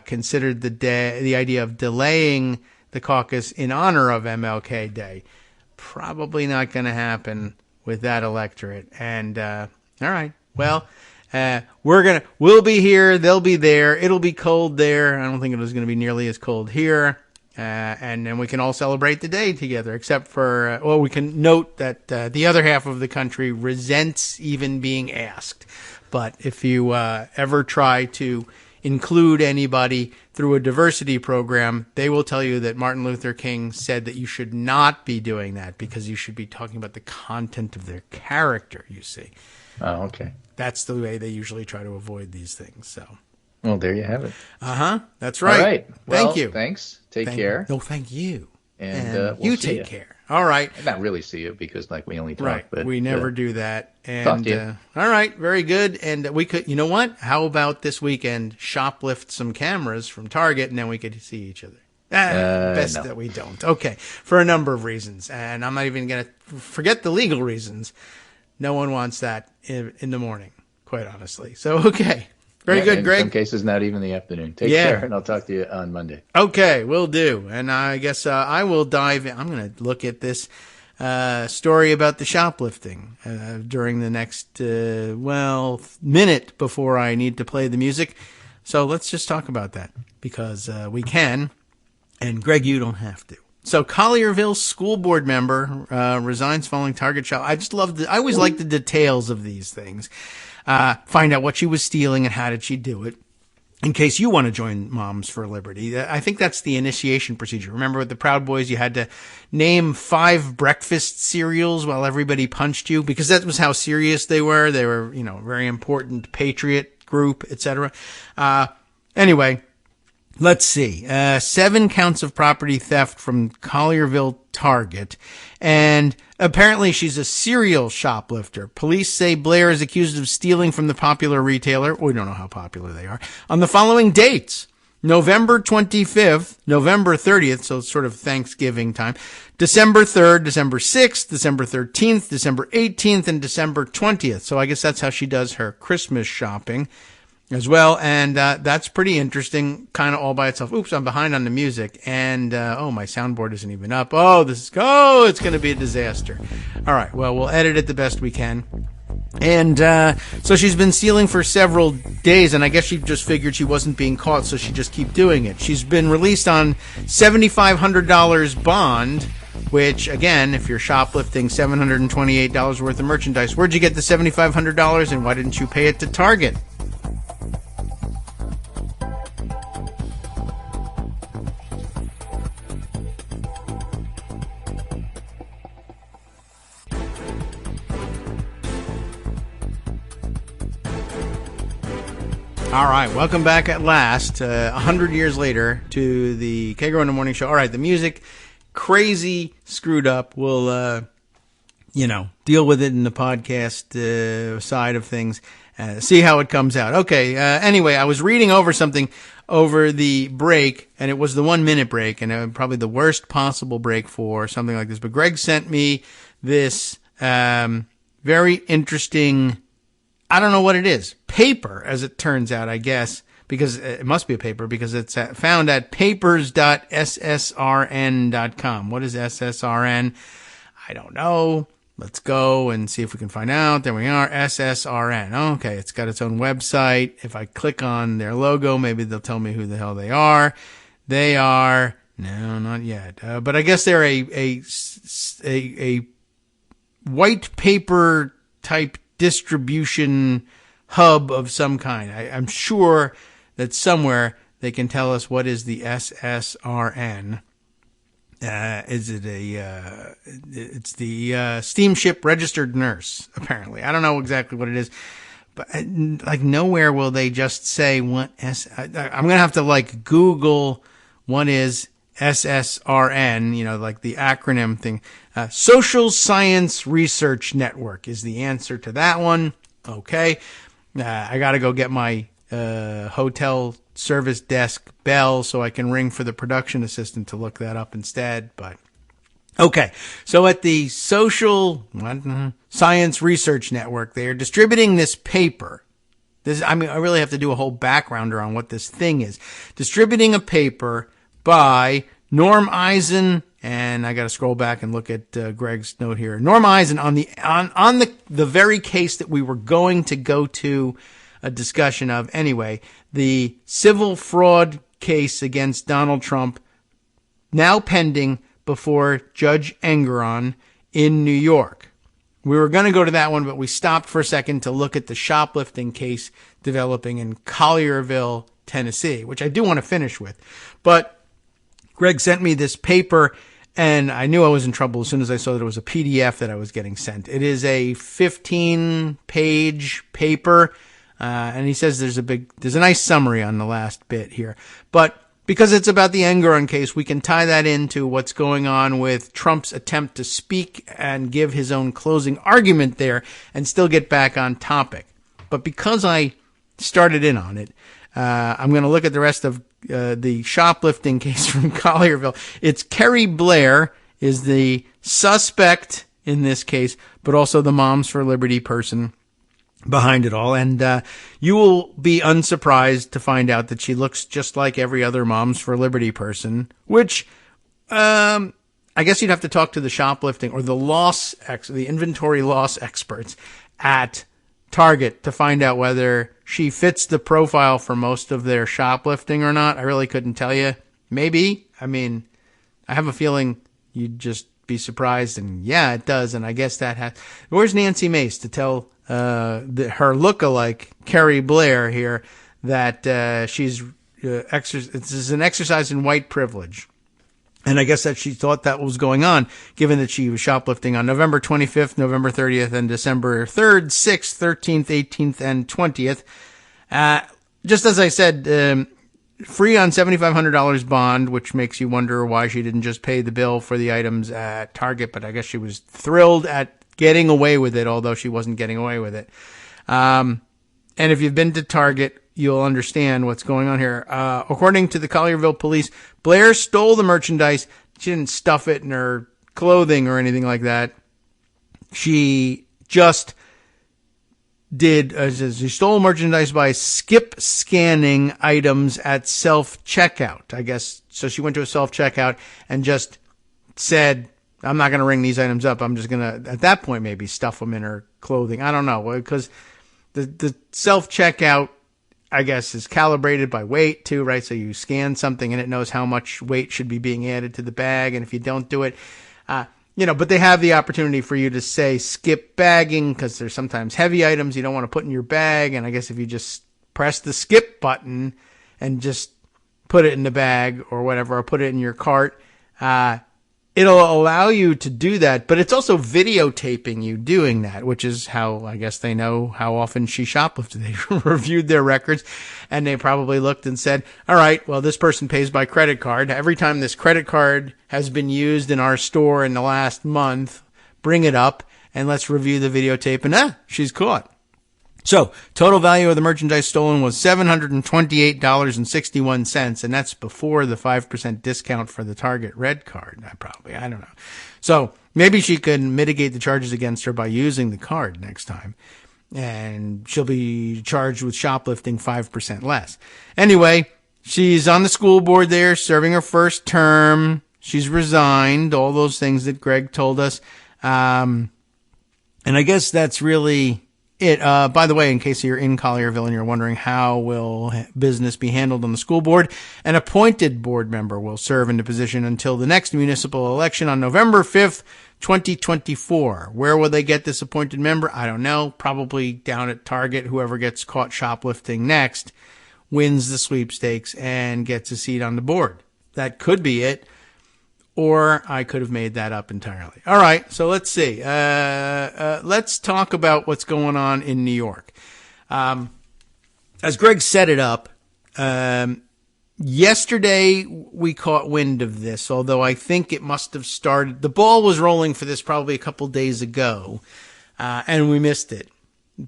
S2: considered the idea of delaying the caucus in honor of MLK Day. Probably not going to happen with that electorate. And all right, well, we'll be here, they'll be there. It'll be cold there. I don't think it was going to be nearly as cold here. And then we can all celebrate the day together, except for, we can note that the other half of the country resents even being asked. But if you ever try to include anybody through a diversity program, they will tell you that Martin Luther King said that you should not be doing that because you should be talking about the content of their character, you see.
S4: Oh, okay.
S2: That's the way they usually try to avoid these things. So,
S4: well, there you have it.
S2: That's right.
S4: All right. Well,
S2: thank you.
S4: Thanks. Take care.
S2: No, thank you.
S4: And
S2: you take care. All right.
S4: Not really see you because we only talk.
S2: Right.
S4: But
S2: we never do that. And
S4: talk to you.
S2: All right. Very good. And we could, you know what? How about this weekend shoplift some cameras from Target and then we could see each other? Best that we don't. Okay. For a number of reasons. And I'm not even going to forget the legal reasons. No one wants that in the morning, quite honestly. So, okay. Very good, Greg.
S4: In some cases, not even the afternoon. Take care, and I'll talk to you on Monday.
S2: Okay, will do. And I guess I will dive in. I'm going to look at this story about the shoplifting during the next, minute before I need to play the music. So let's just talk about that because we can. And, Greg, you don't have to. So Collierville school board member resigns following Target shop. I always like the details of these things. Find out what she was stealing and how did she do it. In case you want to join Moms for Liberty, I think that's the initiation procedure. Remember with the Proud Boys, you had to name 5 breakfast cereals while everybody punched you because that was how serious they were. They were, very important patriot group, etc. Anyway. Let's see. 7 counts of property theft from Collierville Target. And apparently she's a serial shoplifter. Police say Blair is accused of stealing from the popular retailer. We don't know how popular they are. On the following dates. November 25th, November 30th, so it's sort of Thanksgiving time, December 3rd, December 6th, December 13th, December 18th, and December 20th. So I guess that's how she does her Christmas shopping as well, and that's pretty interesting, kind of all by itself. Oops, I'm behind on the music, and my soundboard isn't even up. It's going to be a disaster. All right, well, we'll edit it the best we can. And so she's been stealing for several days, and I guess she just figured she wasn't being caught, so she just keep doing it. She's been released on $7,500 bond, which, again, if you're shoplifting $728 worth of merchandise, where'd you get the $7,500, and why didn't you pay it to Target? All right, welcome back at last, 100 years later, to the Kagro in the Morning Show. All right, the music, crazy, screwed up. We'll, deal with it in the podcast side of things, see how it comes out. Okay, anyway, I was reading over something over the break, and it was the 1-minute break, and probably the worst possible break for something like this. But Greg sent me this very interesting, I don't know what it is, paper, as it turns out, I guess, because it must be a paper, because it's found at papers.ssrn.com. What is SSRN? I don't know. Let's go and see if we can find out. There we are, SSRN. Okay, it's got its own website. If I click on their logo, maybe they'll tell me who the hell they are. They are, no, not yet. But I guess they're a white paper type distribution hub of some kind. I'm sure that somewhere they can tell us what is the SSRN. Is it it's the steamship registered nurse, apparently. I don't know exactly what it is, but nowhere will they just say what I'm going to have to Google what is SSRN, like the acronym thing. Social Science Research Network is the answer to that one. Okay. I got to go get my hotel service desk bell so I can ring for the production assistant to look that up instead. But okay. So at the Social Science Research Network, they are distributing this paper. I really have to do a whole backgrounder on what this thing is. Distributing a paper by Norm Eisen, and I got to scroll back and look at Greg's note here. Norm Eisen on the very case that we were going to go to a discussion of anyway, the civil fraud case against Donald Trump, now pending before Judge Engoron in New York. We were going to go to that one, but we stopped for a second to look at the shoplifting case developing in Collierville, Tennessee, which I do want to finish with. But Greg sent me this paper, and I knew I was in trouble as soon as I saw that it was a PDF that I was getting sent. It is a 15-page paper, and he says there's a nice summary on the last bit here. But because it's about the Engoron case, we can tie that into what's going on with Trump's attempt to speak and give his own closing argument there and still get back on topic. But because I started in on it, I'm going to look at the rest of the shoplifting case from Collierville. It's Kerry Blair is the suspect in this case, but also the Moms for Liberty person behind it all. And you will be unsurprised to find out that she looks just like every other Moms for Liberty person, which I guess you'd have to talk to the shoplifting or the inventory loss experts at Target to find out whether she fits the profile for most of their shoplifting or not. I really couldn't tell you. Maybe. I mean, I have a feeling you'd just be surprised. And yeah, it does. And I guess that has. Where's Nancy Mace to tell her lookalike, Kerry Blair here, that she's this is an exercise in white privilege. And I guess that she thought that was going on, given that she was shoplifting on November 25th, November 30th, and December 3rd, 6th, 13th, 18th, and 20th. Just as I said, free on $7,500 bond, which makes you wonder why she didn't just pay the bill for the items at Target, but I guess she was thrilled at getting away with it, although she wasn't getting away with it. And if you've been to Target, you'll understand what's going on here. According to the Collierville police, Blair stole the merchandise. She didn't stuff it in her clothing or anything like that. She just she stole merchandise by skip scanning items at self-checkout, I guess. So she went to a self-checkout and just said, I'm not going to ring these items up. I'm just going to, at that point, maybe stuff them in her clothing. I don't know, because the self-checkout, I guess, is calibrated by weight too, right? So you scan something and it knows how much weight should be being added to the bag. And if you don't do it, but they have the opportunity for you to say skip bagging, because there's sometimes heavy items you don't want to put in your bag. And I guess if you just press the skip button and just put it in the bag or whatever, or put it in your cart, it'll allow you to do that, but it's also videotaping you doing that, which is how I guess they know how often she shoplifted. They reviewed their records, and they probably looked and said, all right, well, this person pays by credit card. Every time this credit card has been used in our store in the last month, bring it up, and let's review the videotape, and she's caught. So, total value of the merchandise stolen was $728.61, and that's before the 5% discount for the Target Red card. I don't know. So, maybe she could mitigate the charges against her by using the card next time, and she'll be charged with shoplifting 5% less. Anyway, she's on the school board there, serving her first term. She's resigned, all those things that Greg told us. And I guess that's really it. By the way, in case you're in Collierville and you're wondering how will business be handled on the school board, an appointed board member will serve in the position until the next municipal election on November 5th, 2024. Where will they get this appointed member? I don't know. Probably down at Target. Whoever gets caught shoplifting next wins the sweepstakes and gets a seat on the board. That could be it. Or I could have made that up entirely. All right, so let's see. Let's talk about what's going on in New York. As Greg set it up, yesterday we caught wind of this, although I think it must have started. The ball was rolling for this probably a couple days ago, and we missed it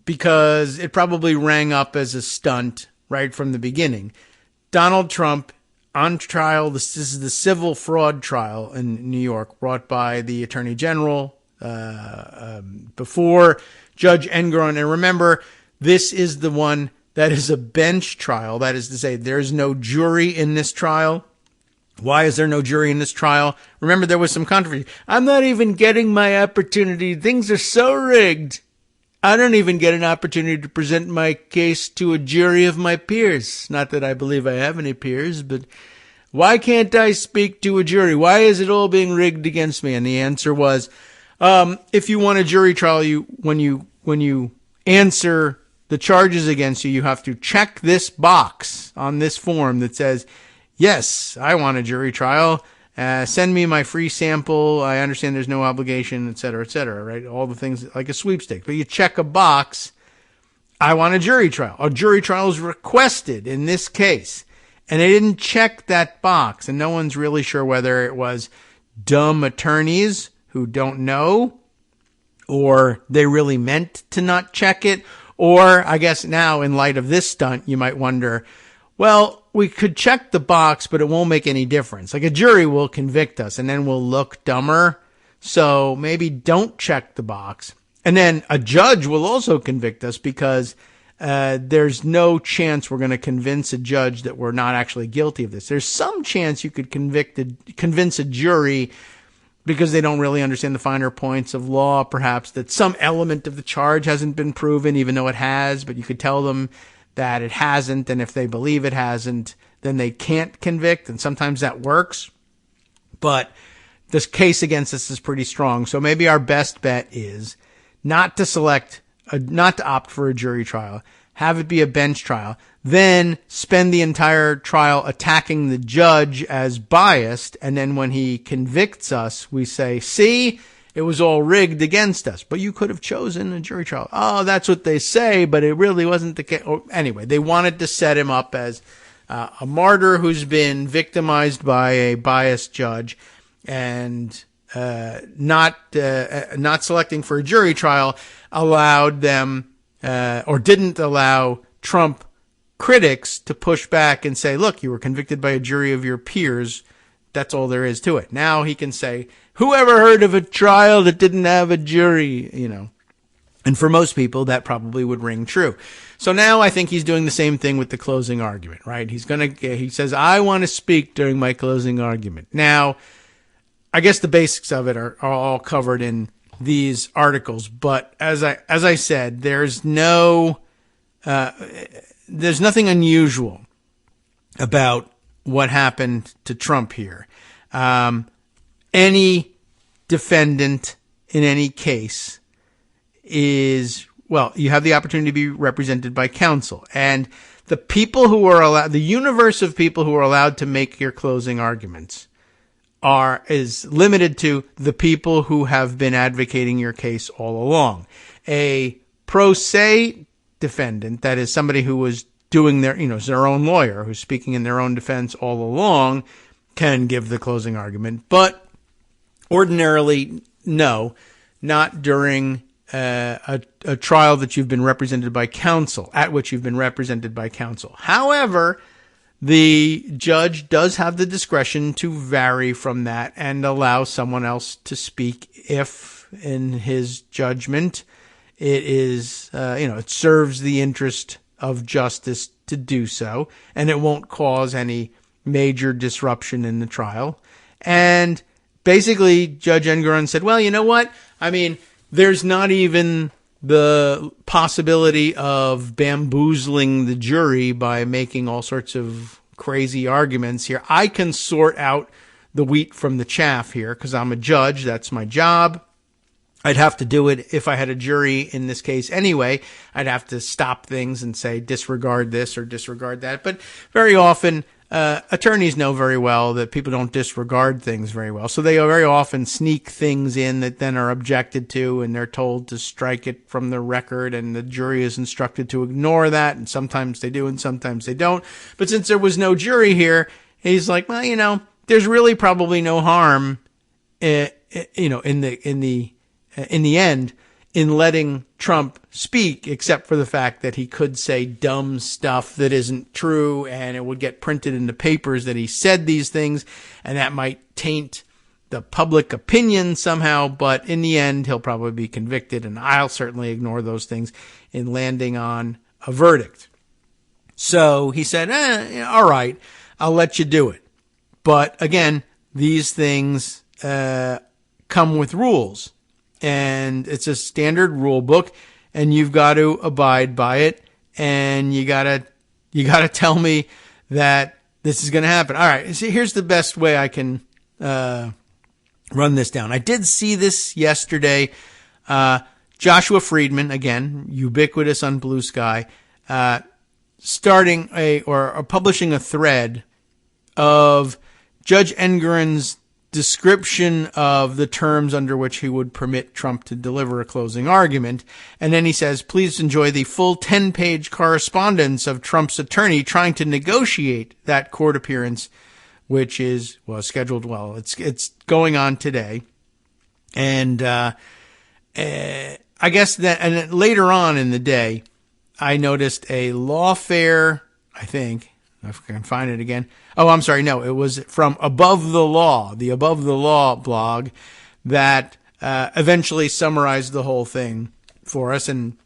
S2: because it probably rang up as a stunt right from the beginning. Donald Trump on trial. This is the civil fraud trial in New York brought by the Attorney General before Judge Engoron. And remember, this is the one that is a bench trial. That is to say, there's no jury in this trial. Why is there no jury in this trial? Remember, there was some controversy. I'm not even getting my opportunity. Things are so rigged. I don't even get an opportunity to present my case to a jury of my peers. Not that I believe I have any peers, but why can't I speak to a jury? Why is it all being rigged against me? And the answer was, if you want a jury trial, when you answer the charges against you, you have to check this box on this form that says, yes, I want a jury trial. Send me my free sample. I understand there's no obligation, et cetera, right? All the things like a sweepstake. But you check a box. I want a jury trial. A jury trial is requested in this case. And they didn't check that box. And no one's really sure whether it was dumb attorneys who don't know, or they really meant to not check it. Or I guess now in light of this stunt, you might wonder, well, we could check the box, but it won't make any difference. Like a jury will convict us and then we'll look dumber. So maybe don't check the box. And then a judge will also convict us because there's no chance we're going to convince a judge that we're not actually guilty of this. There's some chance you could convince a jury because they don't really understand the finer points of law, perhaps that some element of the charge hasn't been proven, even though it has, but you could tell them that it hasn't, and if they believe it hasn't, then they can't convict, and sometimes that works. But this case against us is pretty strong, so maybe our best bet is not to opt for a jury trial, have it be a bench trial, then spend the entire trial attacking the judge as biased, and then when he convicts us, we say, see, it was all rigged against us, but you could have chosen a jury trial. Oh, that's what they say, but it really wasn't the case. Anyway, they wanted to set him up as a martyr who's been victimized by a biased judge, and not selecting for a jury trial allowed them, or didn't allow Trump critics to push back and say, look, you were convicted by a jury of your peers. That's all there is to it. Now he can say, whoever heard of a trial that didn't have a jury, And for most people, that probably would ring true. So now I think he's doing the same thing with the closing argument, right? He says, I want to speak during my closing argument. Now, I guess the basics of it are all covered in these articles, but as I said, there's nothing unusual about what happened to Trump here. Any defendant in any case you have the opportunity to be represented by counsel, and the people who are allowed, the universe of people who are allowed to make your closing arguments is limited to the people who have been advocating your case all along. A pro se defendant, that is somebody who was doing is their own lawyer, who's speaking in their own defense all along, can give the closing argument. But ordinarily, no, not during a trial that you've been represented by counsel, at which you've been represented by counsel. However, the judge does have the discretion to vary from that and allow someone else to speak if, in his judgment, it is, it serves the interest of justice to do so, and it won't cause any major disruption in the trial. And basically, Judge Engoron said, well, you know what? I mean, there's not even the possibility of bamboozling the jury by making all sorts of crazy arguments here. I can sort out the wheat from the chaff here because I'm a judge. That's my job. I'd have to do it if I had a jury in this case anyway. I'd have to stop things and say disregard this or disregard that. But very often, attorneys know very well that people don't disregard things very well. So they very often sneak things in that then are objected to, and they're told to strike it from the record, and the jury is instructed to ignore that. And sometimes they do and sometimes they don't. But since there was no jury here, he's like, well, there's really probably no harm, in the end, in letting Trump speak, except for the fact that he could say dumb stuff that isn't true, and it would get printed in the papers that he said these things, and that might taint the public opinion somehow. But in the end, he'll probably be convicted, and I'll certainly ignore those things in landing on a verdict. So he said, all right, I'll let you do it. But again, these things come with rules, and it's a standard rule book, and you've got to abide by it, and you gotta tell me that this is going to happen. All right, so here's the best way I can run this down. I did see this yesterday. Joshua Friedman, again, ubiquitous on Blue Sky, starting publishing a thread of Judge Engoron's description of the terms under which he would permit Trump to deliver a closing argument. And then he says, please enjoy the full 10-page correspondence of Trump's attorney trying to negotiate that court appearance, which is, scheduled. It's going on today. And, I guess that, and later on in the day, I noticed a lawfare, I think, if I can find it again. Oh, I'm sorry. No, it was from Above the Law, the Above the Law blog that eventually summarized the whole thing for us. And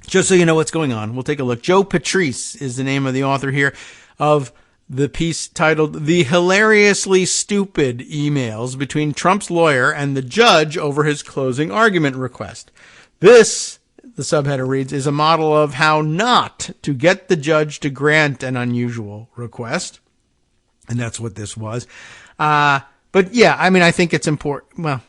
S2: just so you know what's going on, we'll take a look. Joe Patrice is the name of the author here of the piece titled The Hilariously Stupid Emails Between Trump's Lawyer and the Judge Over His Closing Argument Request. This, the subheader reads, is a model of how not to get the judge to grant an unusual request. And that's what this was. But yeah, I mean, I think it's important. Well,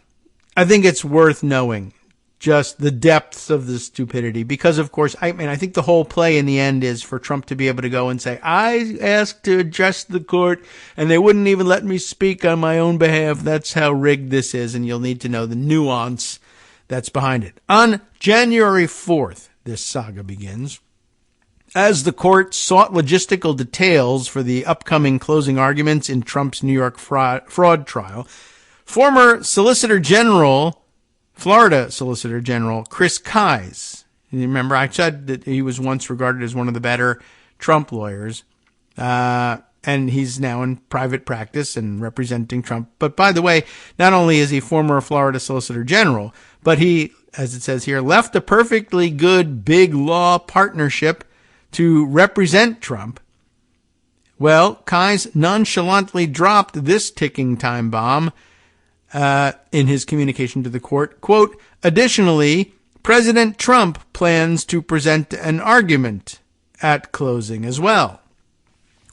S2: I think it's worth knowing just the depths of the stupidity because, of course, I think the whole play in the end is for Trump to be able to go and say, I asked to address the court and they wouldn't even let me speak on my own behalf. That's how rigged this is. And you'll need to know the nuance that's behind it. On January 4th, this saga begins. As the court sought logistical details for the upcoming closing arguments in Trump's New York fraud trial, former Solicitor General, Florida Solicitor General Chris Christie, you remember I said that he was once regarded as one of the better Trump lawyers, and he's now in private practice and representing Trump. But by the way, not only is he former Florida Solicitor General, but he, as it says here, left a perfectly good big law partnership to represent Trump. Well, Kais nonchalantly dropped this ticking time bomb in his communication to the court. Quote, additionally, President Trump plans to present an argument at closing as well.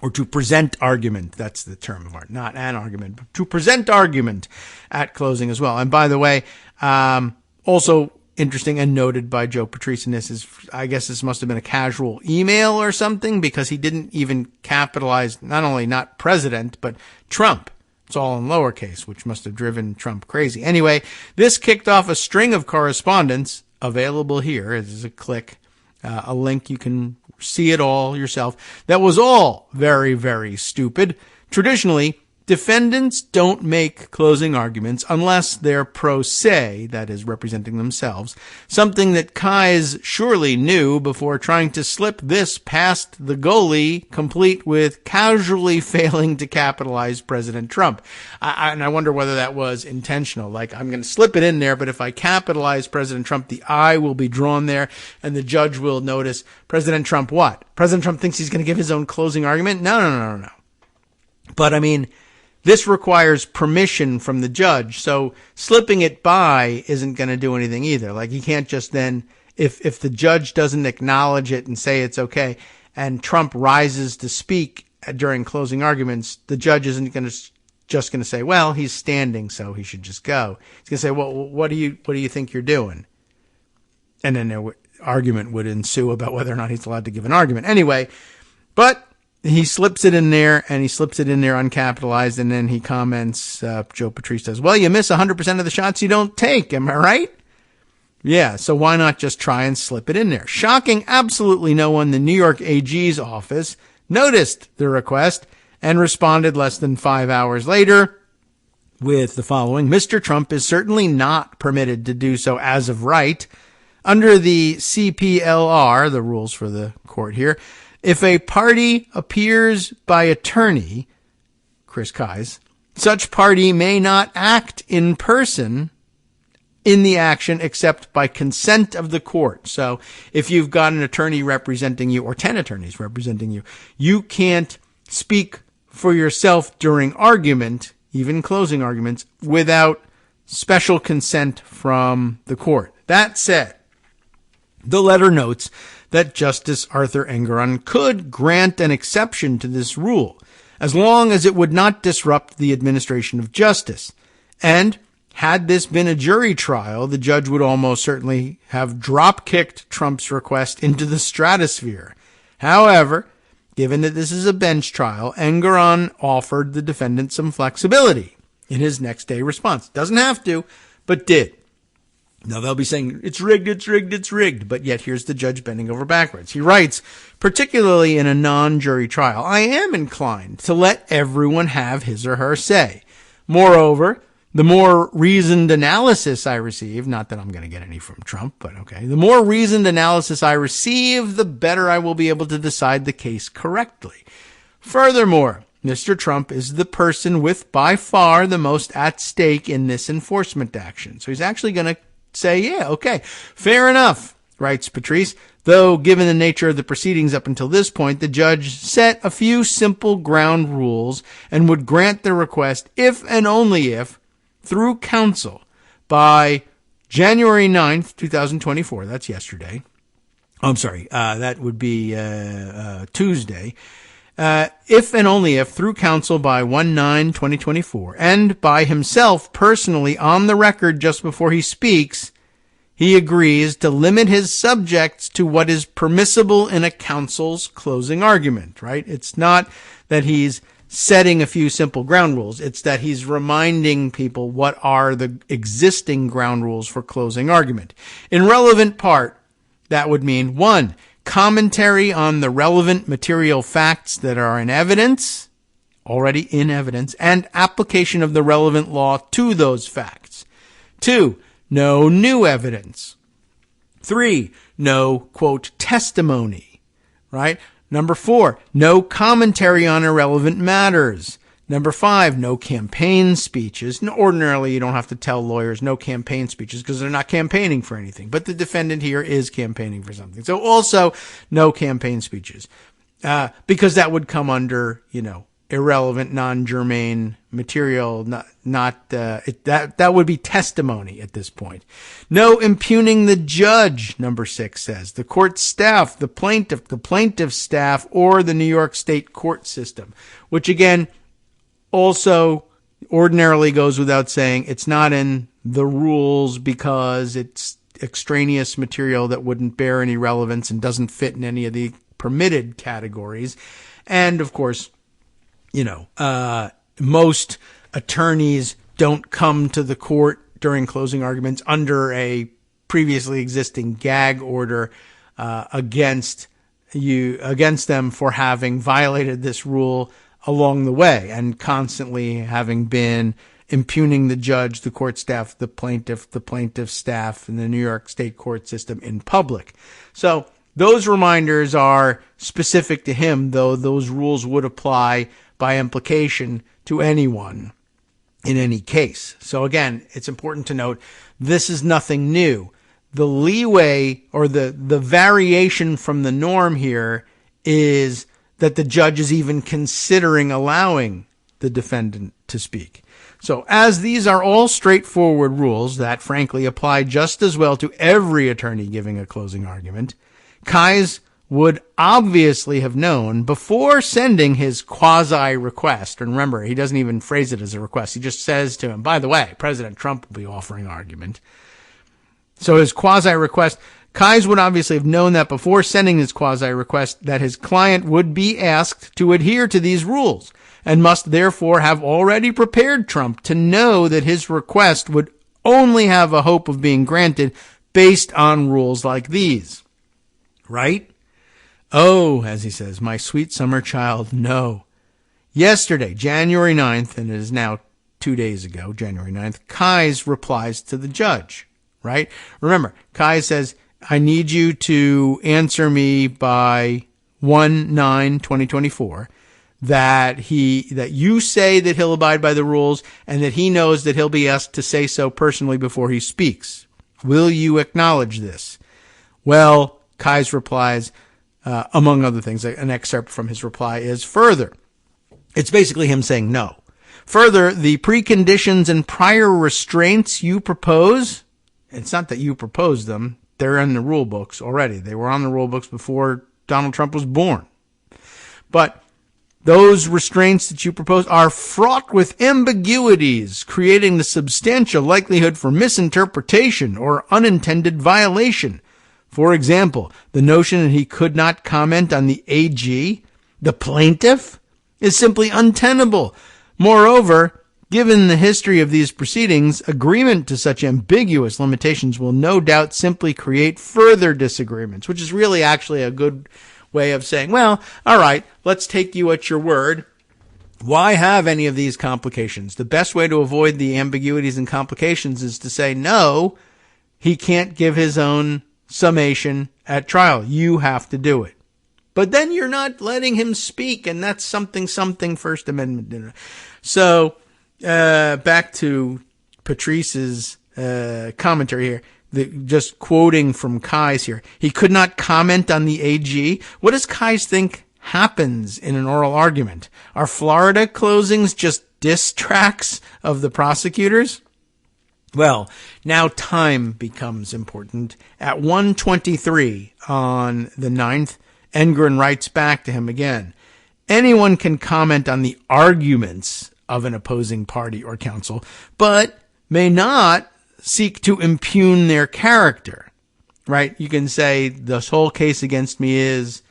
S2: Or to present argument, that's the term of art, not an argument, but to present argument at closing as well. And by the way, also interesting and noted by Joe Patrice in this is, I guess this must have been a casual email or something because he didn't even capitalize not only not president, but Trump. It's all in lowercase, which must have driven Trump crazy. Anyway, this kicked off a string of correspondence available here. This is a click, a link. You can see it all yourself. That was all very, very stupid. Traditionally, defendants don't make closing arguments unless they're pro se, that is, representing themselves, something that Kais surely knew before trying to slip this past the goalie, complete with casually failing to capitalize President Trump. And I wonder whether that was intentional. Like, I'm going to slip it in there, but if I capitalize President Trump, the eye will be drawn there, and the judge will notice, President Trump what? President Trump thinks he's going to give his own closing argument? No. But, I mean, this requires permission from the judge, so slipping it by isn't going to do anything either. Like, he can't just then, if the judge doesn't acknowledge it and say it's okay, and Trump rises to speak during closing arguments, the judge isn't going to just going to say, well, he's standing, so he should just go. He's going to say, well, what do you think you're doing? And then argument would ensue about whether or not he's allowed to give an argument. Anyway, but he slips it in there, and he slips it in there uncapitalized, and then he comments, Joe Patrice says, well, you miss 100% of the shots you don't take, am I right? Yeah, so why not just try and slip it in there? Shocking absolutely no one, the New York AG's office noticed the request and responded less than 5 hours later with the following. Mr. Trump is certainly not permitted to do so as of right. Under the CPLR, the rules for the court here, if a party appears by attorney, Chris Christie, such party may not act in person in the action except by consent of the court. So if you've got an attorney representing you or 10 attorneys representing you, you can't speak for yourself during argument, even closing arguments, without special consent from the court. That said, the letter notes that Justice Arthur Engoron could grant an exception to this rule, as long as it would not disrupt the administration of justice. And had this been a jury trial, the judge would almost certainly have drop-kicked Trump's request into the stratosphere. However, given that this is a bench trial, Engoron offered the defendant some flexibility in his next day response. Doesn't have to, but did. Now, they'll be saying, it's rigged, it's rigged, it's rigged. But yet here's the judge bending over backwards. He writes, particularly in a non-jury trial, I am inclined to let everyone have his or her say. Moreover, the more reasoned analysis I receive, not that I'm going to get any from Trump, but okay, the more reasoned analysis I receive, the better I will be able to decide the case correctly. Furthermore, Mr. Trump is the person with by far the most at stake in this enforcement action. So he's actually going to say, yeah, okay, fair enough, writes Patrice, though given the nature of the proceedings up until this point, the judge set a few simple ground rules and would grant the request if and only if, through counsel, by January 9th, 2024, that's yesterday, that would be Tuesday, if and only if, through counsel by 1/9/2024, and by himself personally on the record just before he speaks, he agrees to limit his subjects to what is permissible in a counsel's closing argument, right? It's not that he's setting a few simple ground rules. It's that he's reminding people what are the existing ground rules for closing argument. In relevant part, that would mean 1, commentary on the relevant material facts that are already in evidence, and application of the relevant law to those facts. 2, no new evidence. 3, no, quote, testimony, right? Number 4, no commentary on irrelevant matters. Number 5, no campaign speeches. Ordinarily, you don't have to tell lawyers no campaign speeches because they're not campaigning for anything. But the defendant here is campaigning for something. So also, no campaign speeches. Because that would come under, irrelevant, non-germane material, that would be testimony at this point. No impugning the judge, number 6 says. The court staff, the plaintiff staff, or the New York State court system, which again, also ordinarily goes without saying. It's not in the rules because it's extraneous material that wouldn't bear any relevance and doesn't fit in any of the permitted categories. And of course, most attorneys don't come to the court during closing arguments under a previously existing gag order against them for having violated this rule along the way and constantly having been impugning the judge, the court staff, the plaintiff staff, and the New York State court system in public. So those reminders are specific to him, though those rules would apply by implication to anyone in any case. So again, it's important to note this is nothing new. The leeway or the variation from the norm here is that the judge is even considering allowing the defendant to speak. So as these are all straightforward rules that frankly apply just as well to every attorney giving a closing argument, Kais would obviously have known before sending his quasi-request. And remember, he doesn't even phrase it as a request. He just says to him, by the way, President Trump will be offering argument. So his quasi-request, Kais would obviously have known that before sending his quasi-request that his client would be asked to adhere to these rules and must therefore have already prepared Trump to know that his request would only have a hope of being granted based on rules like these. Right? Oh, as he says, my sweet summer child, no. Yesterday, January 9th, and it is now 2 days ago, January 9th, Kais replies to the judge, right? Remember, Kais says, I need you to answer me by 1/9/2024. that you say that he'll abide by the rules and that he knows that he'll be asked to say so personally before he speaks. Will you acknowledge this? Well, Kai's replies, among other things, an excerpt from his reply is further. It's basically him saying no. Further, the preconditions and prior restraints you propose, it's not that you proposed them, they're in the rule books already. They were on the rule books before Donald Trump was born. But those restraints that you propose are fraught with ambiguities, creating the substantial likelihood for misinterpretation or unintended violation. For example, the notion that he could not comment on the AG, the plaintiff, is simply untenable. Moreover, given the history of these proceedings, agreement to such ambiguous limitations will no doubt simply create further disagreements, which is really actually a good way of saying, well, all right, let's take you at your word. Why have any of these complications? The best way to avoid the ambiguities and complications is to say, no, he can't give his own summation at trial. You have to do it. But then you're not letting him speak, and that's something First Amendment. So, back to Patrice's commentary here. Just quoting from Kai's here. He could not comment on the AG. What does Kai's think happens in an oral argument? Are Florida closings just diss tracks of the prosecutors? Well, now time becomes important. At 1:23 on the 9th, Engoron writes back to him again. Anyone can comment on the arguments of an opposing party or counsel, but may not seek to impugn their character, right? You can say this whole case against me is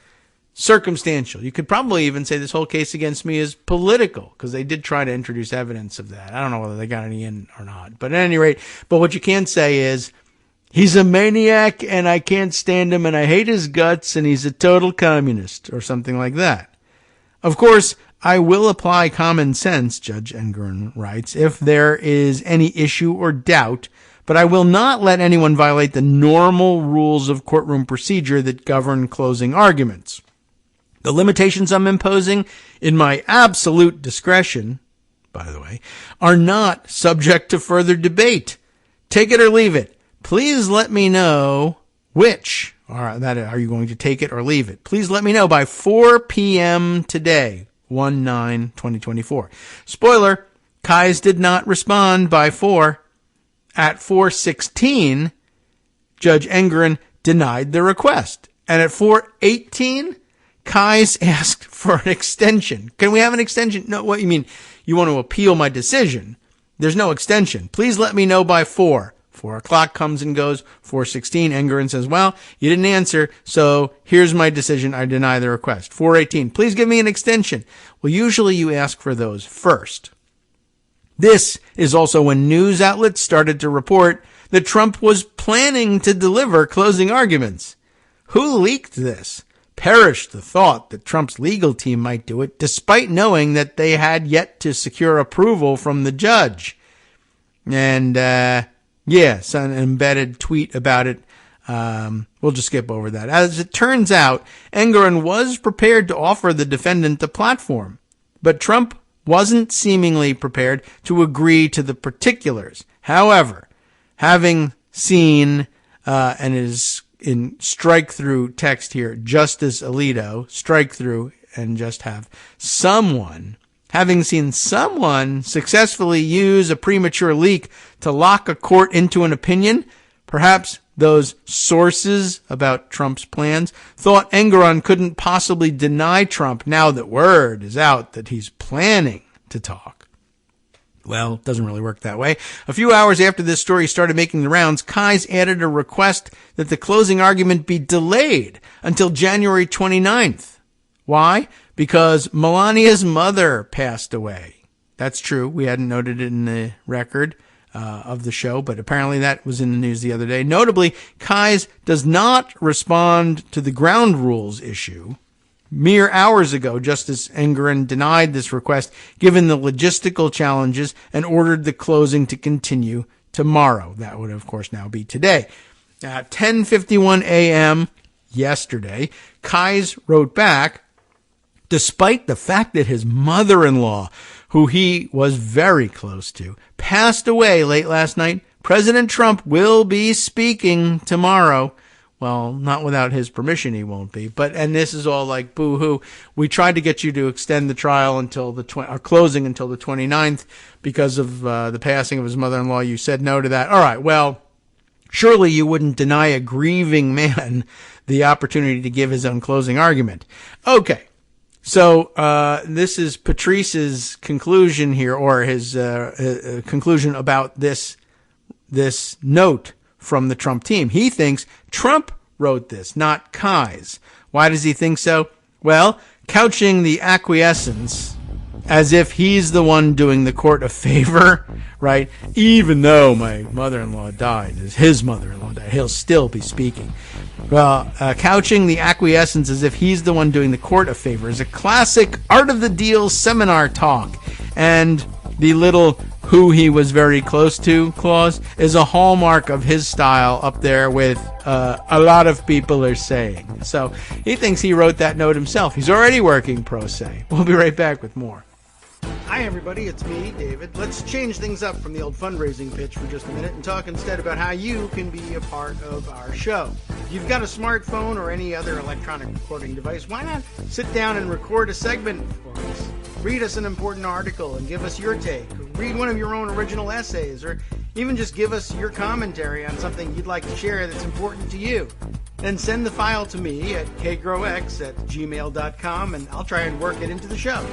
S2: circumstantial. You could probably even say this whole case against me is political, because they did try to introduce evidence of that. I don't know whether they got any in or not, but at any rate, but what you can't say is he's a maniac and I can't stand him and I hate his guts and he's a total communist or something like that. Of course, I will apply common sense, Judge Engoron writes, if there is any issue or doubt, but I will not let anyone violate the normal rules of courtroom procedure that govern closing arguments. The limitations I'm imposing in my absolute discretion, by the way, are not subject to further debate. Take it or leave it. Please let me know which. Are you going to take it or leave it? Please let me know by 4 p.m. today. 1/9/2024. Spoiler, Kais did not respond by 4. At 4:16, Judge Engoron denied the request. And at 4:18, Kais asked for an extension. Can we have an extension? No, what you mean? You want to appeal my decision? There's no extension. Please let me know by 4. 4 o'clock comes and goes. 4:16, Engoron says, well, you didn't answer, so here's my decision. I deny the request. 4:18, please give me an extension. Well, usually you ask for those first. This is also when news outlets started to report that Trump was planning to deliver closing arguments. Who leaked this? Perished the thought that Trump's legal team might do it, despite knowing that they had yet to secure approval from the judge. And, yes, an embedded tweet about it. We'll just skip over that. As it turns out, Engoron was prepared to offer the defendant a platform, but Trump wasn't seemingly prepared to agree to the particulars. However, having seen, and is in strike-through text here, Justice Alito, strike-through, and just have having seen someone successfully use a premature leak to lock a court into an opinion, perhaps those sources about Trump's plans thought Engoron couldn't possibly deny Trump now that word is out that he's planning to talk. Well, it doesn't really work that way. A few hours after this story started making the rounds, Kais added a request that the closing argument be delayed until January 29th. Why? Because Melania's mother passed away. That's true. We hadn't noted it in the record of the show, but apparently that was in the news the other day. Notably, Kais does not respond to the ground rules issue. Mere hours ago, Justice Engoron denied this request given the logistical challenges and ordered the closing to continue tomorrow. That would, of course, now be today. At 10:51 a.m. yesterday, Kais wrote back, despite the fact that his mother-in-law, who he was very close to, passed away late last night. President Trump will be speaking tomorrow. Well, not without his permission, he won't be. And this is all like boo-hoo. We tried to get you to extend the trial until closing until the 29th because of the passing of his mother-in-law. You said no to that. All right, well, surely you wouldn't deny a grieving man the opportunity to give his own closing argument. Okay. So this is Patrice's conclusion here, or his conclusion about this note from the Trump team. He thinks Trump wrote this, not Kai's. Why does he think so? Well, couching the acquiescence as if he's the one doing the court a favor, right? Even though my mother-in-law died, his mother-in-law died, he'll still be speaking. Well, couching the acquiescence as if he's the one doing the court a favor is a classic art of the deal seminar talk. And the little who he was very close to clause is a hallmark of his style up there with a lot of people are saying. So he thinks he wrote that note himself. He's already working pro se. We'll be right back with more. Hi, everybody. It's me, David. Let's change things up from the old fundraising pitch for just a minute and talk instead about how you can be a part of our show. If you've got a smartphone or any other electronic recording device, why not sit down and record a segment for us? Read us an important article and give us your take. Or read one of your own original essays, or even just give us your commentary on something you'd like to share that's important to you. Then send the file to me at kagrox@gmail.com, and I'll try and work it into the show.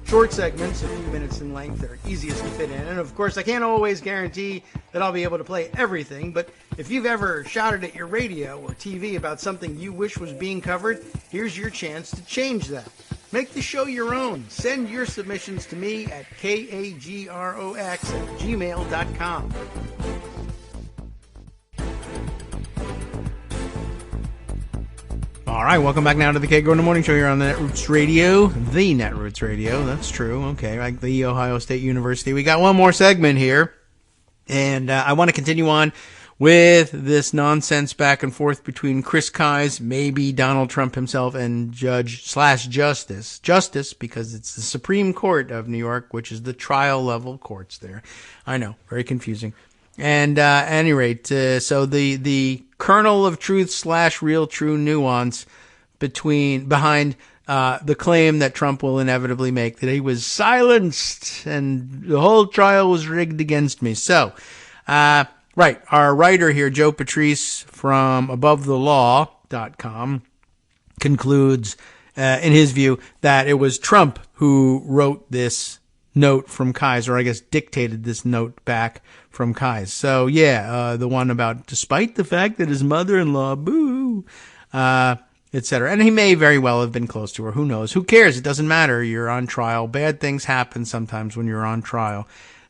S2: Short segments, a few minutes in length, are easiest to fit in. And of course, I can't always guarantee that I'll be able to play everything, but if you've ever shouted at your radio or TV about something you wish was being covered, here's your chance to change that. Make the show your own. Send your submissions to me at kagrox@gmail.com. All right, welcome back now to the Kagro in the Morning Show here on the Netroots Radio. The Netroots Radio, that's true. Okay, like the Ohio State University. We got one more segment here, and I want to continue on with this nonsense back and forth between Chris Kise, maybe Donald Trump himself, and Judge/Justice. Justice, because it's the Supreme Court of New York, which is the trial level courts there. I know, very confusing. And at any rate, so the kernel of truth / real true nuance behind the claim that Trump will inevitably make that he was silenced and the whole trial was rigged against me. So, right, our writer here, Joe Patrice from AboveTheLaw.com, concludes, in his view, that it was Trump who wrote this note from Kise, or I guess dictated this note back from Kise. So yeah, the one about despite the fact that his mother-in-law, boo, etc. And he may very well have been close to her. Who knows? Who cares? It doesn't matter. You're on trial. Bad things happen sometimes when you're on trial.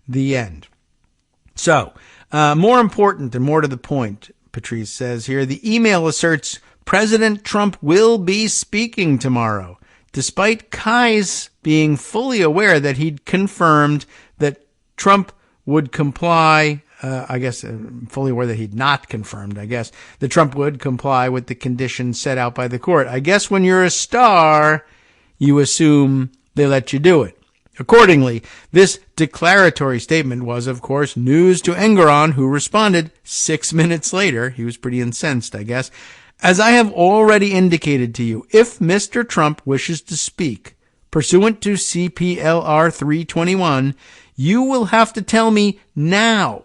S2: The end. So, more important and more to the point, Patrice says here, the email asserts President Trump will be speaking tomorrow, despite Kise being fully aware that he'd confirmed that Trump would comply, fully aware that he'd not confirmed, that Trump would comply with the conditions set out by the court. I guess when you're a star, you assume they let you do it. Accordingly, this declaratory statement was, of course, news to Engoron, who responded 6 minutes later. He was pretty incensed, I guess. As I have already indicated to you, if Mr. Trump wishes to speak, pursuant to CPLR 321, you will have to tell me now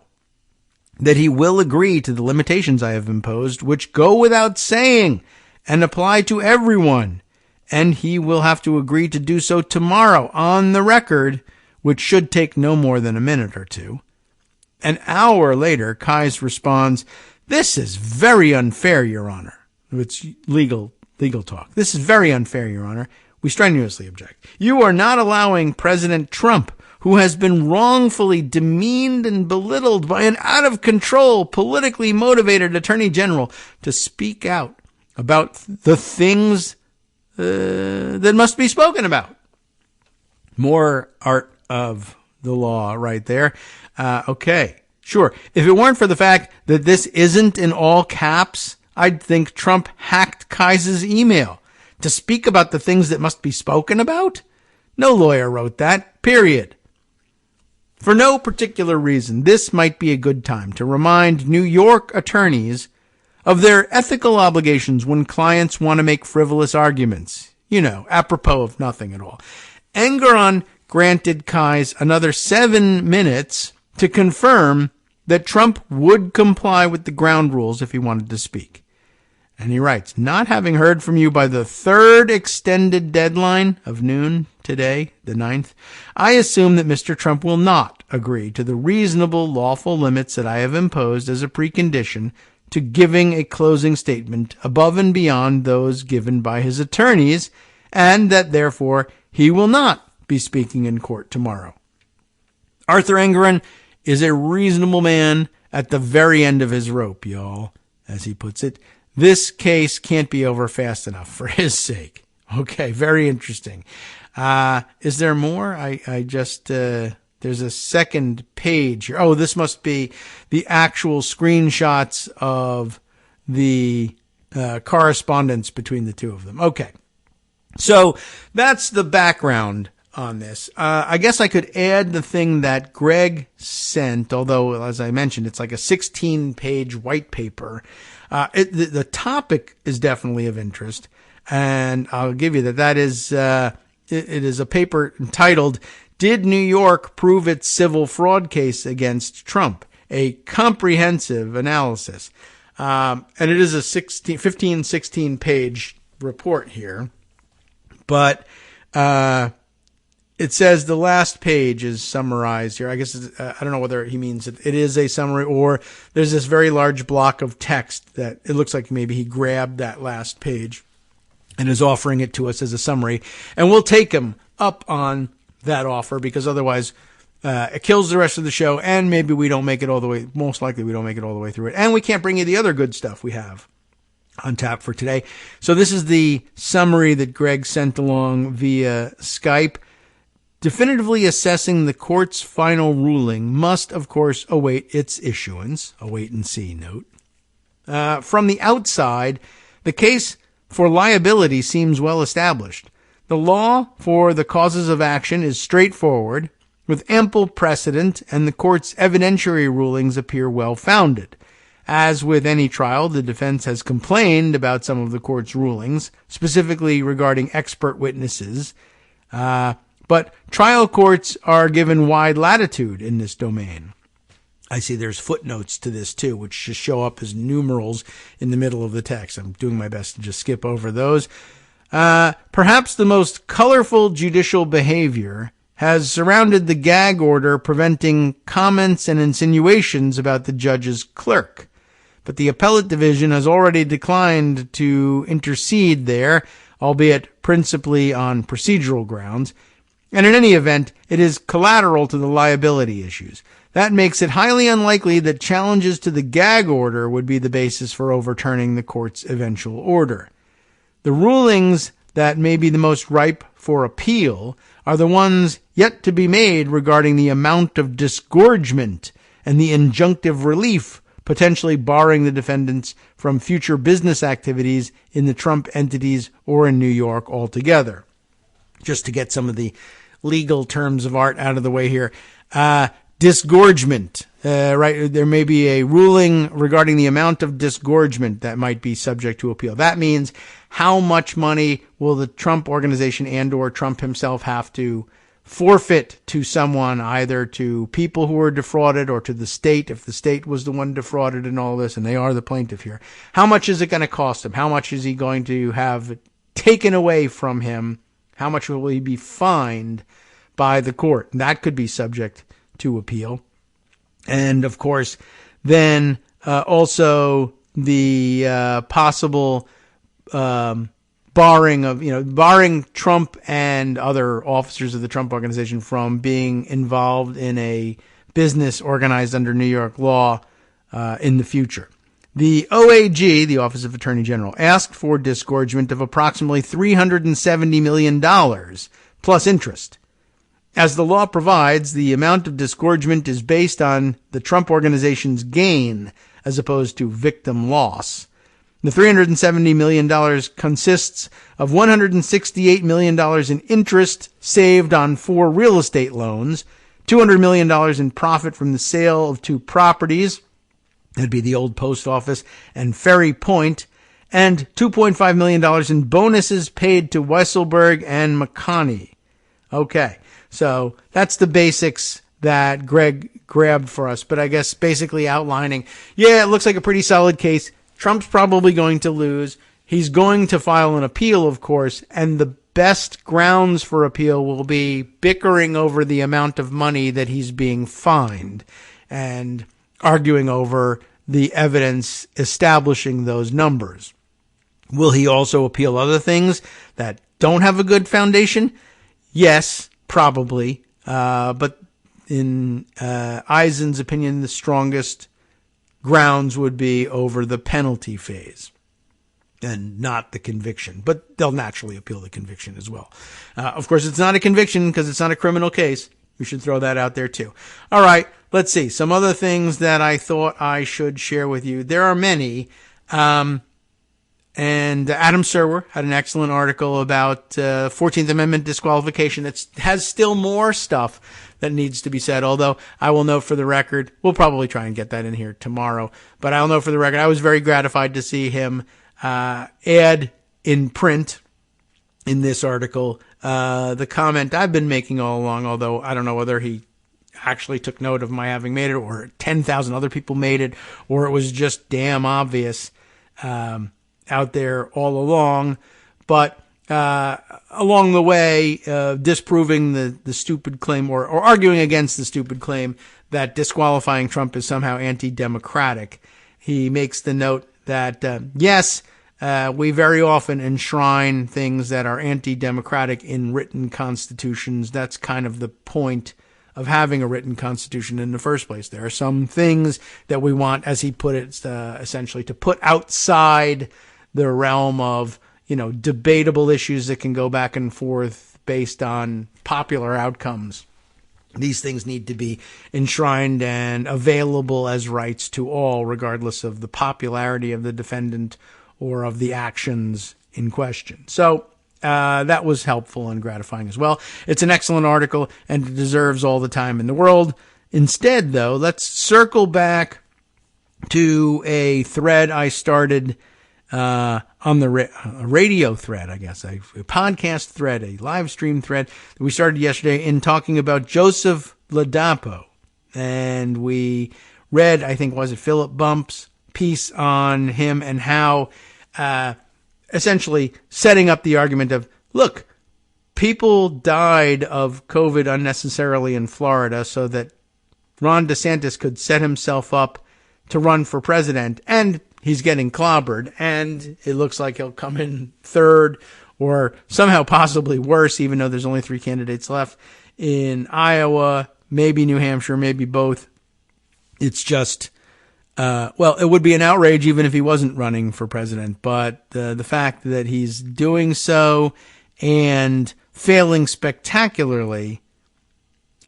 S2: that he will agree to the limitations I have imposed, which go without saying and apply to everyone. And he will have to agree to do so tomorrow on the record, which should take no more than a minute or two. An hour later, Kise responds, "This is very unfair, Your Honor." It's legal talk. "This is very unfair, Your Honor. We strenuously object. You are not allowing President Trump, who has been wrongfully demeaned and belittled by an out-of-control, politically motivated attorney general, to speak out about the things that must be spoken about." More art of the law right there. Okay, sure. If it weren't for the fact that this isn't in all caps, I'd think Trump hacked Kise's email. to speak about the things that must be spoken about? No lawyer wrote that, period. For no particular reason, this might be a good time to remind New York attorneys of their ethical obligations when clients want to make frivolous arguments. Apropos of nothing at all. Engoron granted Kais another 7 minutes to confirm that Trump would comply with the ground rules if he wanted to speak. And he writes, not having heard from you by the 3rd extended deadline of noon today, the 9th, I assume that Mr. Trump will not agree to the reasonable lawful limits that I have imposed as a precondition to giving a closing statement above and beyond those given by his attorneys, and that therefore he will not be speaking in court tomorrow. Arthur Engoron is a reasonable man at the very end of his rope, y'all, as he puts it. This case can't be over fast enough for his sake. Okay, very interesting. Is there more? There's a second page here. Oh, this must be the actual screenshots of the correspondence between the two of them. Okay. So that's the background on this. I guess I could add the thing that Greg sent, although, as I mentioned, it's like a 16-page white paper. The topic is definitely of interest, and I'll give you that. That is, it is a paper entitled, Did New York Prove Its Civil Fraud Case Against Trump? A Comprehensive Analysis. And it is a 16 report here. But it says the last page is summarized here. I guess I don't know whether he means it is a summary or there's this very large block of text that it looks like maybe he grabbed that last page and is offering it to us as a summary. And we'll take him up on that offer because otherwise it kills the rest of the show and maybe we don't make it all the way. Most likely we don't make it all the way through it. And we can't bring you the other good stuff we have on tap for today. So this is the summary that Greg sent along via Skype. Definitively assessing the court's final ruling must, of course, await its issuance. A wait and see note. From the outside, the case for liability seems well established. The law for the causes of action is straightforward, with ample precedent, and the court's evidentiary rulings appear well-founded. As with any trial, the defense has complained about some of the court's rulings, specifically regarding expert witnesses. But trial courts are given wide latitude in this domain. I see there's footnotes to this too, which just show up as numerals in the middle of the text. I'm doing my best to just skip over those. Perhaps the most colorful judicial behavior has surrounded the gag order preventing comments and insinuations about the judge's clerk. But the appellate division has already declined to intercede there, albeit principally on procedural grounds. And in any event, it is collateral to the liability issues. That makes it highly unlikely that challenges to the gag order would be the basis for overturning the court's eventual order. The rulings that may be the most ripe for appeal are the ones yet to be made regarding the amount of disgorgement and the injunctive relief potentially barring the defendants from future business activities in the Trump entities or in New York altogether. Just to get some of the legal terms of art out of the way here. Disgorgement, right? There may be a ruling regarding the amount of disgorgement that might be subject to appeal. That means how much money will the Trump organization and or Trump himself have to forfeit to someone, either to people who were defrauded or to the state, if the state was the one defrauded in all this, and they are the plaintiff here. How much is it going to cost him? How much is he going to have taken away from him? How much will he be fined by the court? That could be subject to appeal. And, of course, then also the possible barring Trump and other officers of the Trump organization from being involved in a business organized under New York law in the future. The OAG, the Office of Attorney General, asked for disgorgement of approximately $370 million plus interest. As the law provides, the amount of disgorgement is based on the Trump organization's gain as opposed to victim loss. The $370 million consists of $168 million in interest saved on 4 real estate loans, $200 million in profit from the sale of 2 properties, that'd be the old post office and Ferry Point, and $2.5 million in bonuses paid to Weisselberg and McConney. Okay, so that's the basics that Greg grabbed for us, but I guess basically outlining, it looks like a pretty solid case. Trump's probably going to lose. He's going to file an appeal, of course, and the best grounds for appeal will be bickering over the amount of money that he's being fined and arguing over the evidence establishing those numbers. Will he also appeal other things that don't have a good foundation? Yes, probably. But in Eisen's opinion, the strongest grounds would be over the penalty phase and not the conviction. But they'll naturally appeal the conviction as well. Of course, it's not a conviction because it's not a criminal case. We should throw that out there too. All right, let's see. Some other things that I thought I should share with you. There are many. And Adam Serwer had an excellent article about 14th Amendment disqualification. It has still more stuff that needs to be said, although I will note for the record, we'll probably try and get that in here tomorrow, but I'll note for the record, I was very gratified to see him add in print in this article the comment I've been making all along, although I don't know whether he actually took note of my having made it or 10,000 other people made it, or it was just damn obvious out there all along. But along the way, disproving the stupid claim or arguing against the stupid claim that disqualifying Trump is somehow anti-democratic. He makes the note that, yes, we very often enshrine things that are anti-democratic in written constitutions. That's kind of the point of having a written constitution in the first place. There are some things that we want, as he put it, essentially to put outside the realm of, debatable issues that can go back and forth based on popular outcomes. These things need to be enshrined and available as rights to all, regardless of the popularity of the defendant or of the actions in question. So that was helpful and gratifying as well. It's an excellent article and it deserves all the time in the world. Instead, though, let's circle back to a thread I started on the radio thread, I guess, a podcast thread, a live stream thread that we started yesterday in talking about Joseph Ladapo. And we read, I think, was it Philip Bump's piece on him and how essentially setting up the argument of, look, people died of COVID unnecessarily in Florida so that Ron DeSantis could set himself up to run for president, and he's getting clobbered, and it looks like he'll come in third or somehow possibly worse, even though there's only 3 candidates left in Iowa, maybe New Hampshire, maybe both. It's just, it would be an outrage even if he wasn't running for president, but the fact that he's doing so and failing spectacularly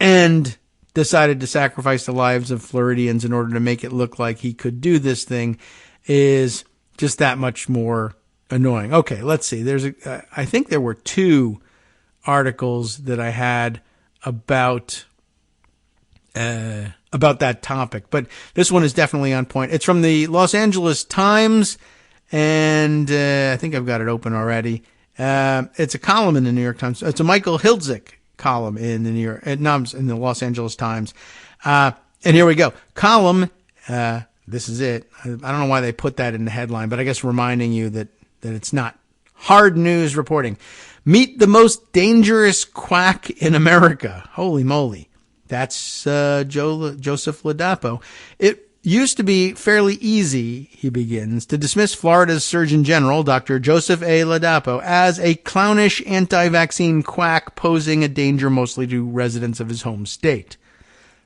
S2: and decided to sacrifice the lives of Floridians in order to make it look like he could do this thing is just that much more annoying. Okay, let's see. I think there were 2 articles that I had about that topic, but this one is definitely on point. It's from the Los Angeles Times, and I think I've got it open already. It's a column in the New York Times. It's a Michael Hildzik column in the Los Angeles Times. And here we go. Column, this is it. I don't know why they put that in the headline, but I guess reminding you that it's not hard news reporting. Meet the most dangerous quack in America. Holy moly. That's Joseph Ladapo. It used to be fairly easy, he begins, to dismiss Florida's Surgeon General, Dr. Joseph A. Ladapo, as a clownish anti-vaccine quack posing a danger mostly to residents of his home state.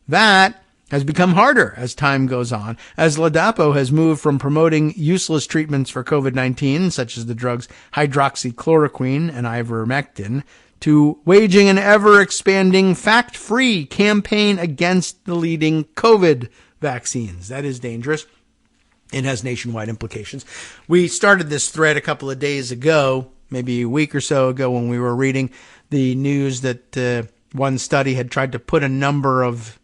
S2: That has become harder as time goes on, as Ladapo has moved from promoting useless treatments for COVID-19, such as the drugs hydroxychloroquine and ivermectin, to waging an ever-expanding fact-free campaign against the leading COVID vaccines. That is dangerous. It has nationwide implications. We started this thread a couple of days ago, maybe a week or so ago, when we were reading the news that one study had tried to put a number of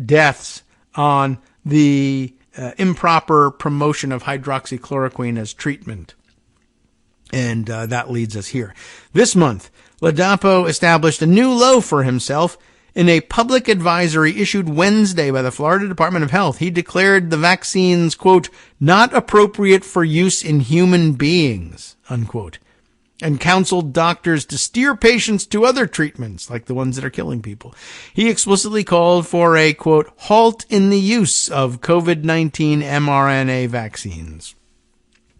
S2: deaths on the improper promotion of hydroxychloroquine as treatment. And that leads us here. This month, Ladapo established a new low for himself in a public advisory issued Wednesday by the Florida Department of Health. He declared the vaccines, quote, not appropriate for use in human beings, unquote, and counseled doctors to steer patients to other treatments, like the ones that are killing people. He explicitly called for a, quote, halt in the use of COVID-19 mRNA vaccines.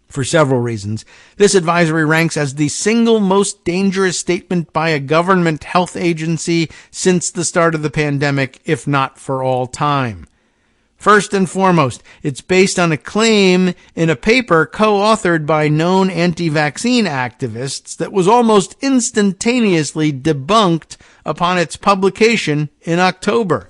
S2: For several reasons, this advisory ranks as the single most dangerous statement by a government health agency since the start of the pandemic, if not for all time. First and foremost, it's based on a claim in a paper co-authored by known anti-vaccine activists that was almost instantaneously debunked upon its publication in October.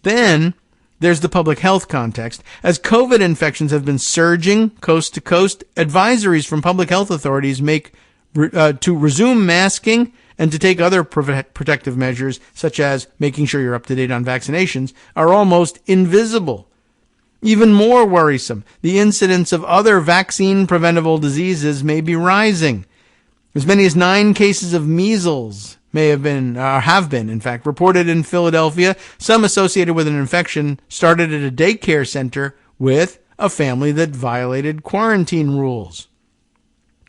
S2: Then, there's the public health context. As COVID infections have been surging coast to coast, advisories from public health authorities make to resume masking and to take other protective measures, such as making sure you're up to date on vaccinations, are almost invisible. Even more worrisome, the incidence of other vaccine-preventable diseases may be rising. As many as 9 cases of measles have been, in fact, reported in Philadelphia, some associated with an infection started at a daycare center with a family that violated quarantine rules.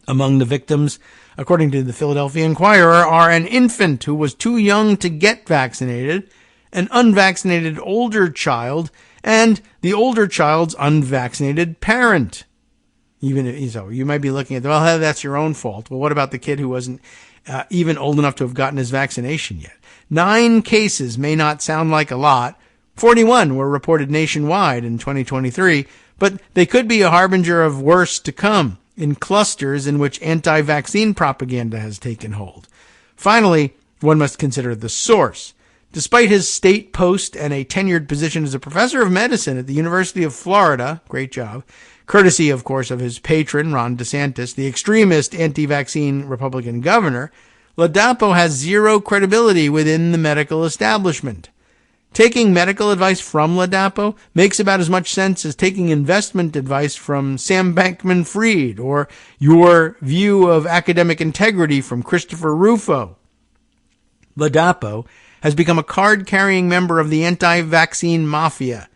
S2: Among the victims, according to the Philadelphia Inquirer, are an infant who was too young to get vaccinated, an unvaccinated older child, and the older child's unvaccinated parent. Even so, you might be looking at, well, that's your own fault. Well, what about the kid who wasn't even old enough to have gotten his vaccination yet? 9 cases may not sound like a lot. 41 were reported nationwide in 2023, but they could be a harbinger of worse to come in clusters in which anti-vaccine propaganda has taken hold. Finally, one must consider the source. Despite his state post and a tenured position as a professor of medicine at the University of Florida, great job, courtesy, of course, of his patron, Ron DeSantis, the extremist anti-vaccine Republican governor, Ladapo has zero credibility within the medical establishment. Taking medical advice from Ladapo makes about as much sense as taking investment advice from Sam Bankman-Fried or your view of academic integrity from Christopher Rufo. Ladapo has become a card-carrying member of the anti-vaccine mafia.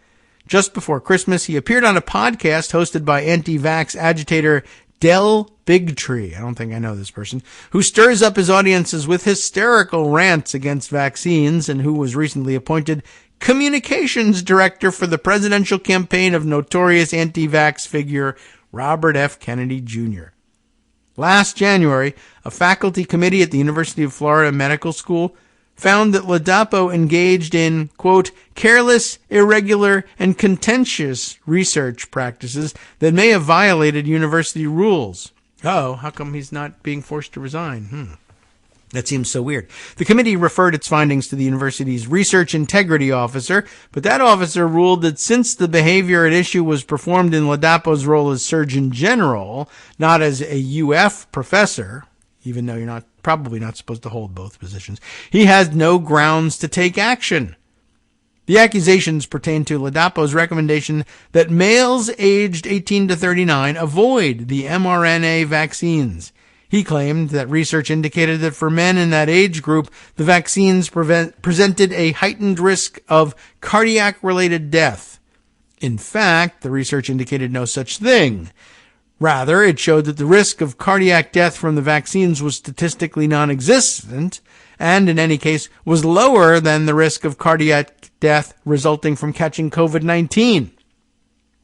S2: Just before Christmas, he appeared on a podcast hosted by anti-vax agitator Del Bigtree, I don't think I know this person, who stirs up his audiences with hysterical rants against vaccines and who was recently appointed communications director for the presidential campaign of notorious anti-vax figure Robert F. Kennedy Jr. Last January, a faculty committee at the University of Florida Medical School found that Ladapo engaged in, quote, careless, irregular, and contentious research practices that may have violated university rules. Oh, how come he's not being forced to resign? That seems so weird. The committee referred its findings to the university's research integrity officer, but that officer ruled that since the behavior at issue was performed in Ladapo's role as Surgeon General, not as a UF professor, even though you're probably not supposed to hold both positions, he has no grounds to take action. The accusations pertain to Ladapo's recommendation that males aged 18 to 39 avoid the mRNA vaccines. He claimed that research indicated that for men in that age group, the vaccines presented a heightened risk of cardiac-related death. In fact, the research indicated no such thing. Rather, it showed that the risk of cardiac death from the vaccines was statistically non-existent, and in any case was lower than the risk of cardiac death resulting from catching COVID-19.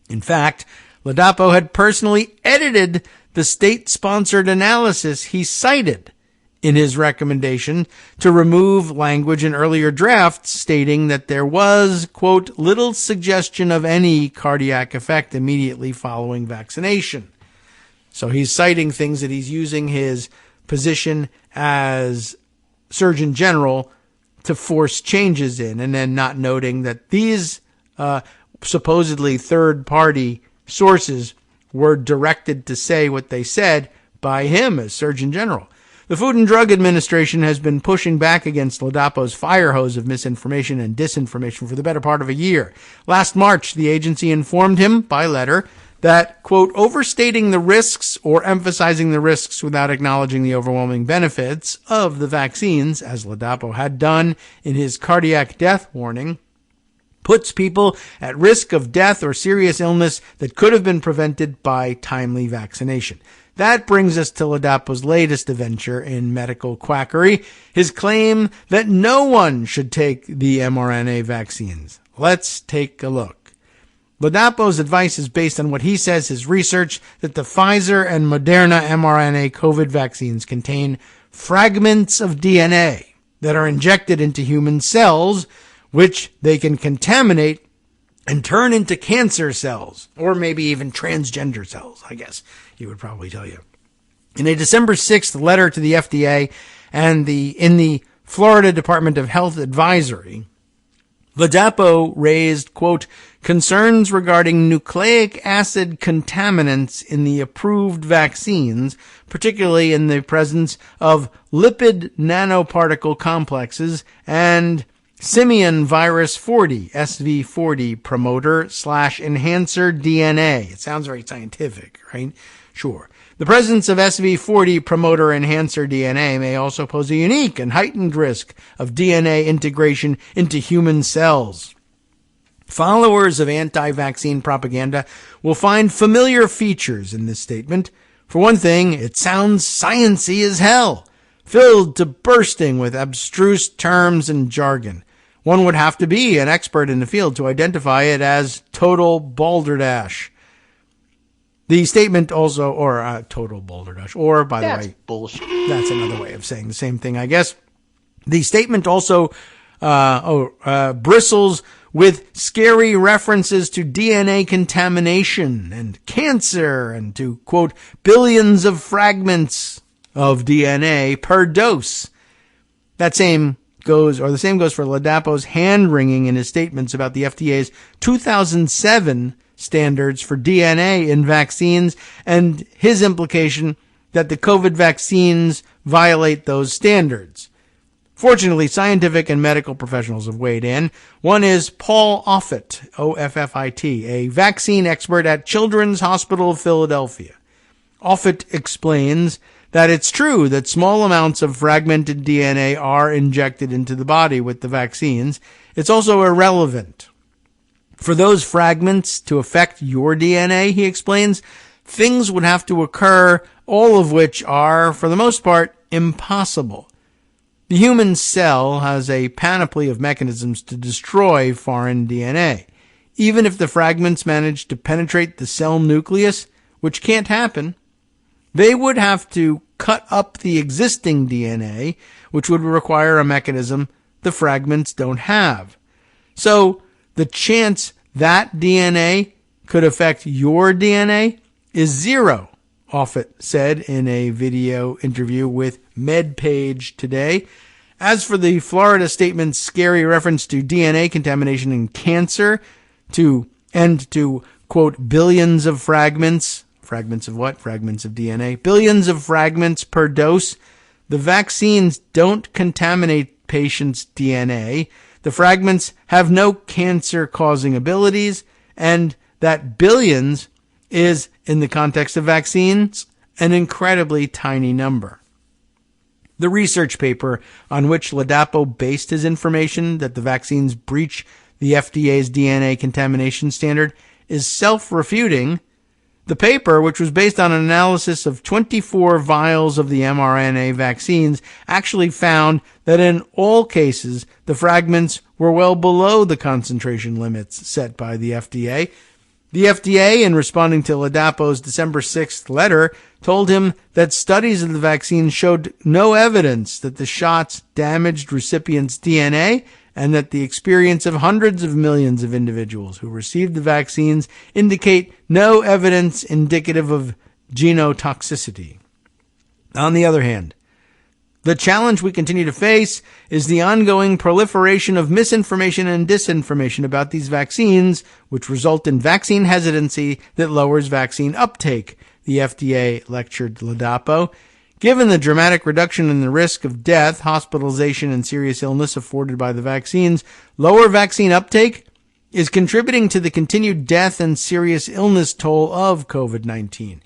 S2: In fact, Ladapo had personally edited the state-sponsored analysis he cited in his recommendation to remove language in earlier drafts stating that there was, quote, little suggestion of any cardiac effect immediately following vaccination. So he's citing things that he's using his position as Surgeon General to force changes in, and then not noting that these supposedly third-party sources were directed to say what they said by him as Surgeon General. The Food and Drug Administration has been pushing back against Ladapo's fire hose of misinformation and disinformation for the better part of a year. Last March, the agency informed him by letter that, quote, overstating the risks or emphasizing the risks without acknowledging the overwhelming benefits of the vaccines, as Ladapo had done in his cardiac death warning, puts people at risk of death or serious illness that could have been prevented by timely vaccination. That brings us to Ladapo's latest adventure in medical quackery, his claim that no one should take the mRNA vaccines. Let's take a look. Ladapo's advice is based on what he says is research that the Pfizer and Moderna mRNA COVID vaccines contain fragments of DNA that are injected into human cells, which they can contaminate and turn into cancer cells, or maybe even transgender cells, I guess he would probably tell you. In a December 6th letter to the FDA and in the Florida Department of Health advisory, Ladapo raised, quote, concerns regarding nucleic acid contaminants in the approved vaccines, particularly in the presence of lipid nanoparticle complexes and simian virus 40, SV40 promoter / enhancer DNA. It sounds very scientific, right? Sure. The presence of SV40 promoter enhancer DNA may also pose a unique and heightened risk of DNA integration into human cells. Followers of anti-vaccine propaganda will find familiar features in this statement. For one thing, it sounds sciencey as hell, filled to bursting with abstruse terms and jargon. One would have to be an expert in the field to identify it as total balderdash. The statement also, or total balderdash, or by
S4: That's
S2: the way,
S4: bullshit.
S2: That's another way of saying the same thing, I guess. The statement also bristles with scary references to DNA contamination and cancer and to, quote, billions of fragments of DNA per dose. The same goes for Ladapo's hand-wringing in his statements about the FDA's 2007 standards for DNA in vaccines and his implication that the COVID vaccines violate those standards. Fortunately, scientific and medical professionals have weighed in. One is Paul Offit, O-F-F-I-T, a vaccine expert at Children's Hospital of Philadelphia. Offit explains that it's true that small amounts of fragmented DNA are injected into the body with the vaccines. It's also irrelevant. For those fragments to affect your DNA, he explains, things would have to occur, all of which are, for the most part, impossible. The human cell has a panoply of mechanisms to destroy foreign DNA. Even if the fragments manage to penetrate the cell nucleus, which can't happen, they would have to cut up the existing DNA, which would require a mechanism the fragments don't have. So, the chance that DNA could affect your DNA is zero, Offit said in a video interview with MedPage Today. As for the Florida statement's scary reference to DNA contamination and cancer, to, quote, billions of fragments of what? Fragments of DNA. Billions of fragments per dose. The vaccines don't contaminate patients' DNA. The fragments have no cancer-causing abilities, and that billions is, in the context of vaccines, an incredibly tiny number. The research paper on which Ladapo based his information that the vaccines breach the FDA's DNA contamination standard is self-refuting. The paper, which was based on an analysis of 24 vials of the mRNA vaccines, actually found that in all cases, the fragments were well below the concentration limits set by the FDA. The FDA, in responding to Ladapo's December 6th letter, told him that studies of the vaccine showed no evidence that the shots damaged recipients' DNA and that the experience of hundreds of millions of individuals who received the vaccines indicate no evidence indicative of genotoxicity. On the other hand, The challenge we continue to face is the ongoing proliferation of misinformation and disinformation about these vaccines, which result in vaccine hesitancy that lowers vaccine uptake, the FDA lectured Ladapo. Given the dramatic reduction in the risk of death, hospitalization, and serious illness afforded by the vaccines, lower vaccine uptake is contributing to the continued death and serious illness toll of COVID-19.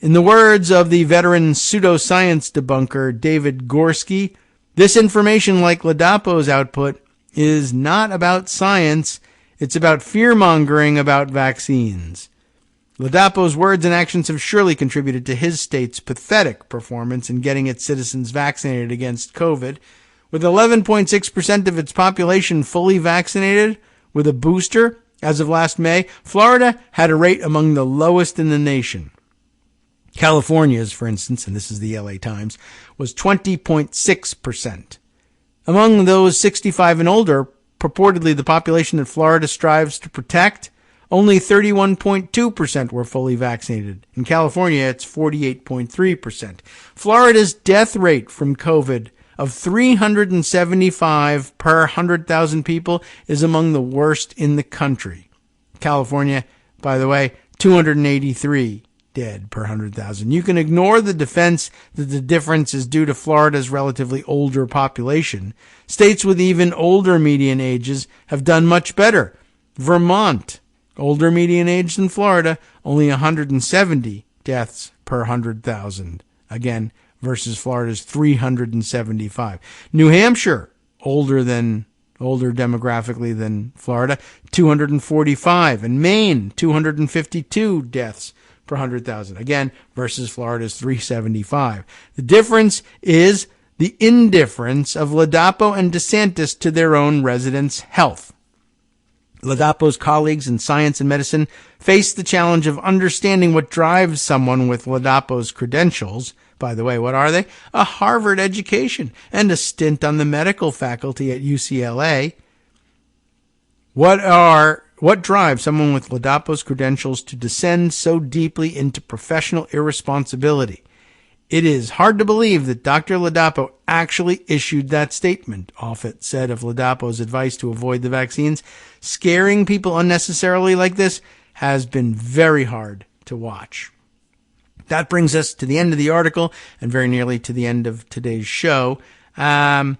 S2: In the words of the veteran pseudoscience debunker David Gorski, this information, like Ladapo's output, is not about science, it's about fear-mongering about vaccines. Ladapo's words and actions have surely contributed to his state's pathetic performance in getting its citizens vaccinated against COVID. With 11.6% of its population fully vaccinated with a booster as of last May, Florida had a rate among the lowest in the nation. California's, for instance, and this is the LA Times, was 20.6%. Among those 65 and older, purportedly the population that Florida strives to protect, only 31.2% were fully vaccinated. In California, it's 48.3%. Florida's death rate from COVID of 375 per 100,000 people is among the worst in the country. California, by the way, 283 dead per 100,000. You can ignore the defense that the difference is due to Florida's relatively older population. States with even older median ages have done much better. Vermont, older median age than Florida, only 170 deaths per 100,000. Again, versus Florida's 375. New Hampshire, older demographically than Florida, 245. And Maine, 252 deaths per 100,000. Again, versus Florida's 375. The difference is the indifference of Ladapo and DeSantis to their own residents' health. Ladapo's colleagues in science and medicine face the challenge of understanding what drives someone with Ladapo's credentials. By the way, what are they? A Harvard education and a stint on the medical faculty at UCLA. What drives someone with Ladapo's credentials to descend so deeply into professional irresponsibility? It is hard to believe that Dr. Ladapo actually issued that statement, Offit said of Ladapo's advice to avoid the vaccines. Scaring people unnecessarily like this has been very hard to watch. That brings us to the end of the article and very nearly to the end of today's show. I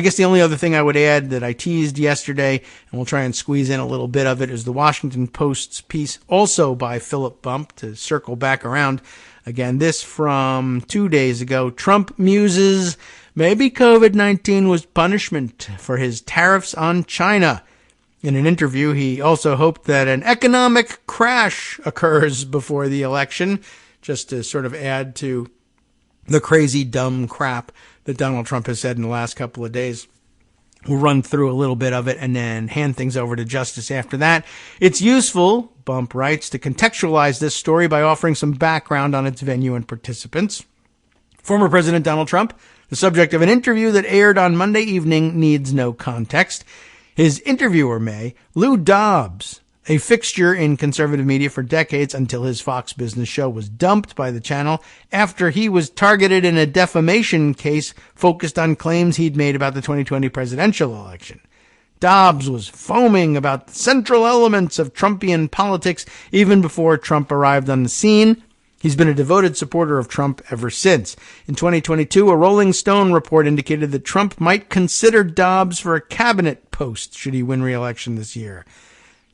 S2: guess the only other thing I would add that I teased yesterday, and we'll try and squeeze in a little bit of it, is the Washington Post's piece, also by Philip Bump, to circle back around. Again, this from 2 days ago. Trump muses maybe COVID-19 was punishment for his tariffs on China. In an interview, he also hoped that an economic crash occurs before the election, just to sort of add to the crazy, dumb crap that Donald Trump has said in the last couple of days. We'll run through a little bit of it and then hand things over to Justice after that. It's useful, Bump writes, to contextualize this story by offering some background on its venue and participants. Former President Donald Trump, the subject of an interview that aired on Monday evening, needs no context. His interviewer, Lou Dobbs, a fixture in conservative media for decades until his Fox Business show was dumped by the channel after he was targeted in a defamation case focused on claims he'd made about the 2020 presidential election. Dobbs was foaming about the central elements of Trumpian politics even before Trump arrived on the scene. He's been a devoted supporter of Trump ever since. In 2022, a Rolling Stone report indicated that Trump might consider Dobbs for a cabinet post should he win re-election this year.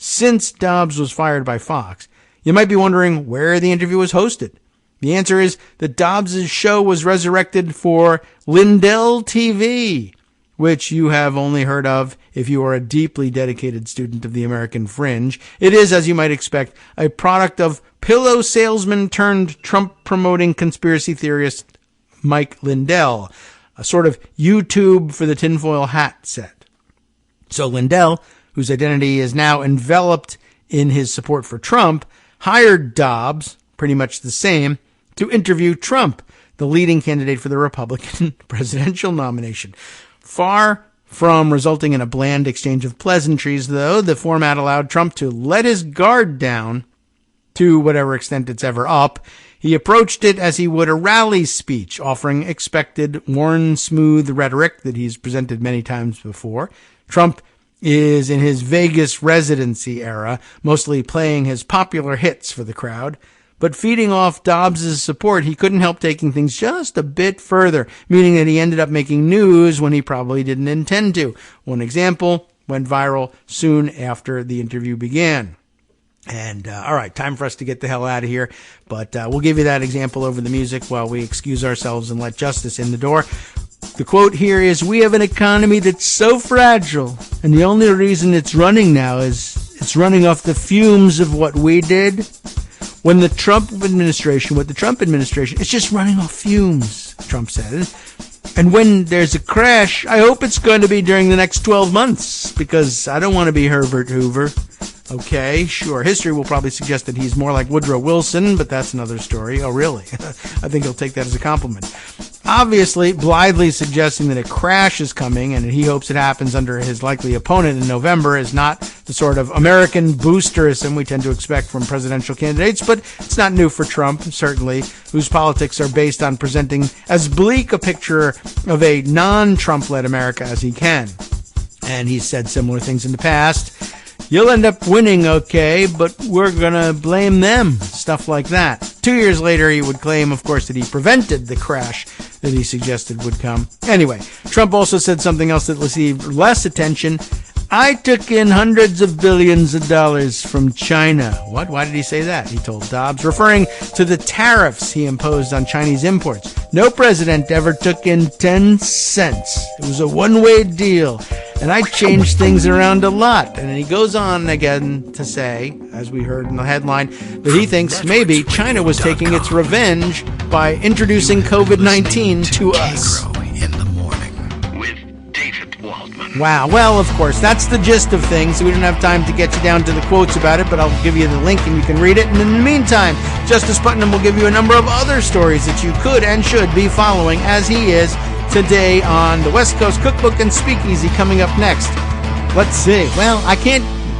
S2: Since Dobbs was fired by Fox, you might be wondering where the interview was hosted. The answer is that Dobbs' show was resurrected for Lindell TV, which you have only heard of if you are a deeply dedicated student of the American fringe. It is, as you might expect, a product of pillow salesman turned Trump-promoting conspiracy theorist Mike Lindell, a sort of YouTube for the tinfoil hat set. So Lindell, whose identity is now enveloped in his support for Trump, hired Dobbs, pretty much the same, to interview Trump, the leading candidate for the Republican presidential nomination. Far from resulting in a bland exchange of pleasantries, though, the format allowed Trump to let his guard down to whatever extent it's ever up. He approached it as he would a rally speech, offering expected, worn, smooth rhetoric that he's presented many times before. Trump is in his Vegas residency era, mostly playing his popular hits for the crowd. But feeding off Dobbs' support, he couldn't help taking things just a bit further, meaning that he ended up making news when he probably didn't intend to. One example went viral soon after the interview began. And, all right, time for us to get the hell out of here. But we'll give you that example over the music while we excuse ourselves and let justice in the door. The quote here is, "We have an economy that's so fragile, and the only reason it's running now is it's running off the fumes of what we did. With the Trump administration, it's just running off fumes," Trump said. "And when there's a crash, I hope it's going to be during the next 12 months, because I don't want to be Herbert Hoover." Okay, sure. History will probably suggest that he's more like Woodrow Wilson, but that's another story. Oh, really? I think he'll take that as a compliment. Obviously, blithely suggesting that a crash is coming and he hopes it happens under his likely opponent in November is not the sort of American boosterism we tend to expect from presidential candidates, but it's not new for Trump, certainly, whose politics are based on presenting as bleak a picture of a non-Trump-led America as he can. And he's said similar things in the past. "You'll end up winning, okay, but we're going to blame them," stuff like that. 2 years later, he would claim, of course, that he prevented the crash that he suggested would come. Anyway, Trump also said something else that received less attention. "I took in hundreds of billions of dollars from China." What? Why did he say that? He told Dobbs, referring to the tariffs he imposed on Chinese imports. "No president ever took in 10 cents. It was a one-way deal. And I changed things around a lot." And then he goes on again to say, as we heard in the headline, that he thinks maybe China was taking its revenge by introducing COVID-19 to us.
S1: Kagro in the morning with David Waldman.
S2: Wow. Well, of course, that's the gist of things. We don't have time to get you down to the quotes about it, but I'll give you the link and you can read it. And in the meantime, Justice Putnam will give you a number of other stories that you could and should be following, as he is today on the West Coast Cookbook and Speakeasy coming up next. Let's see. Well,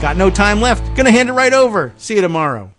S2: got no time left. Gonna hand it right over. See you tomorrow.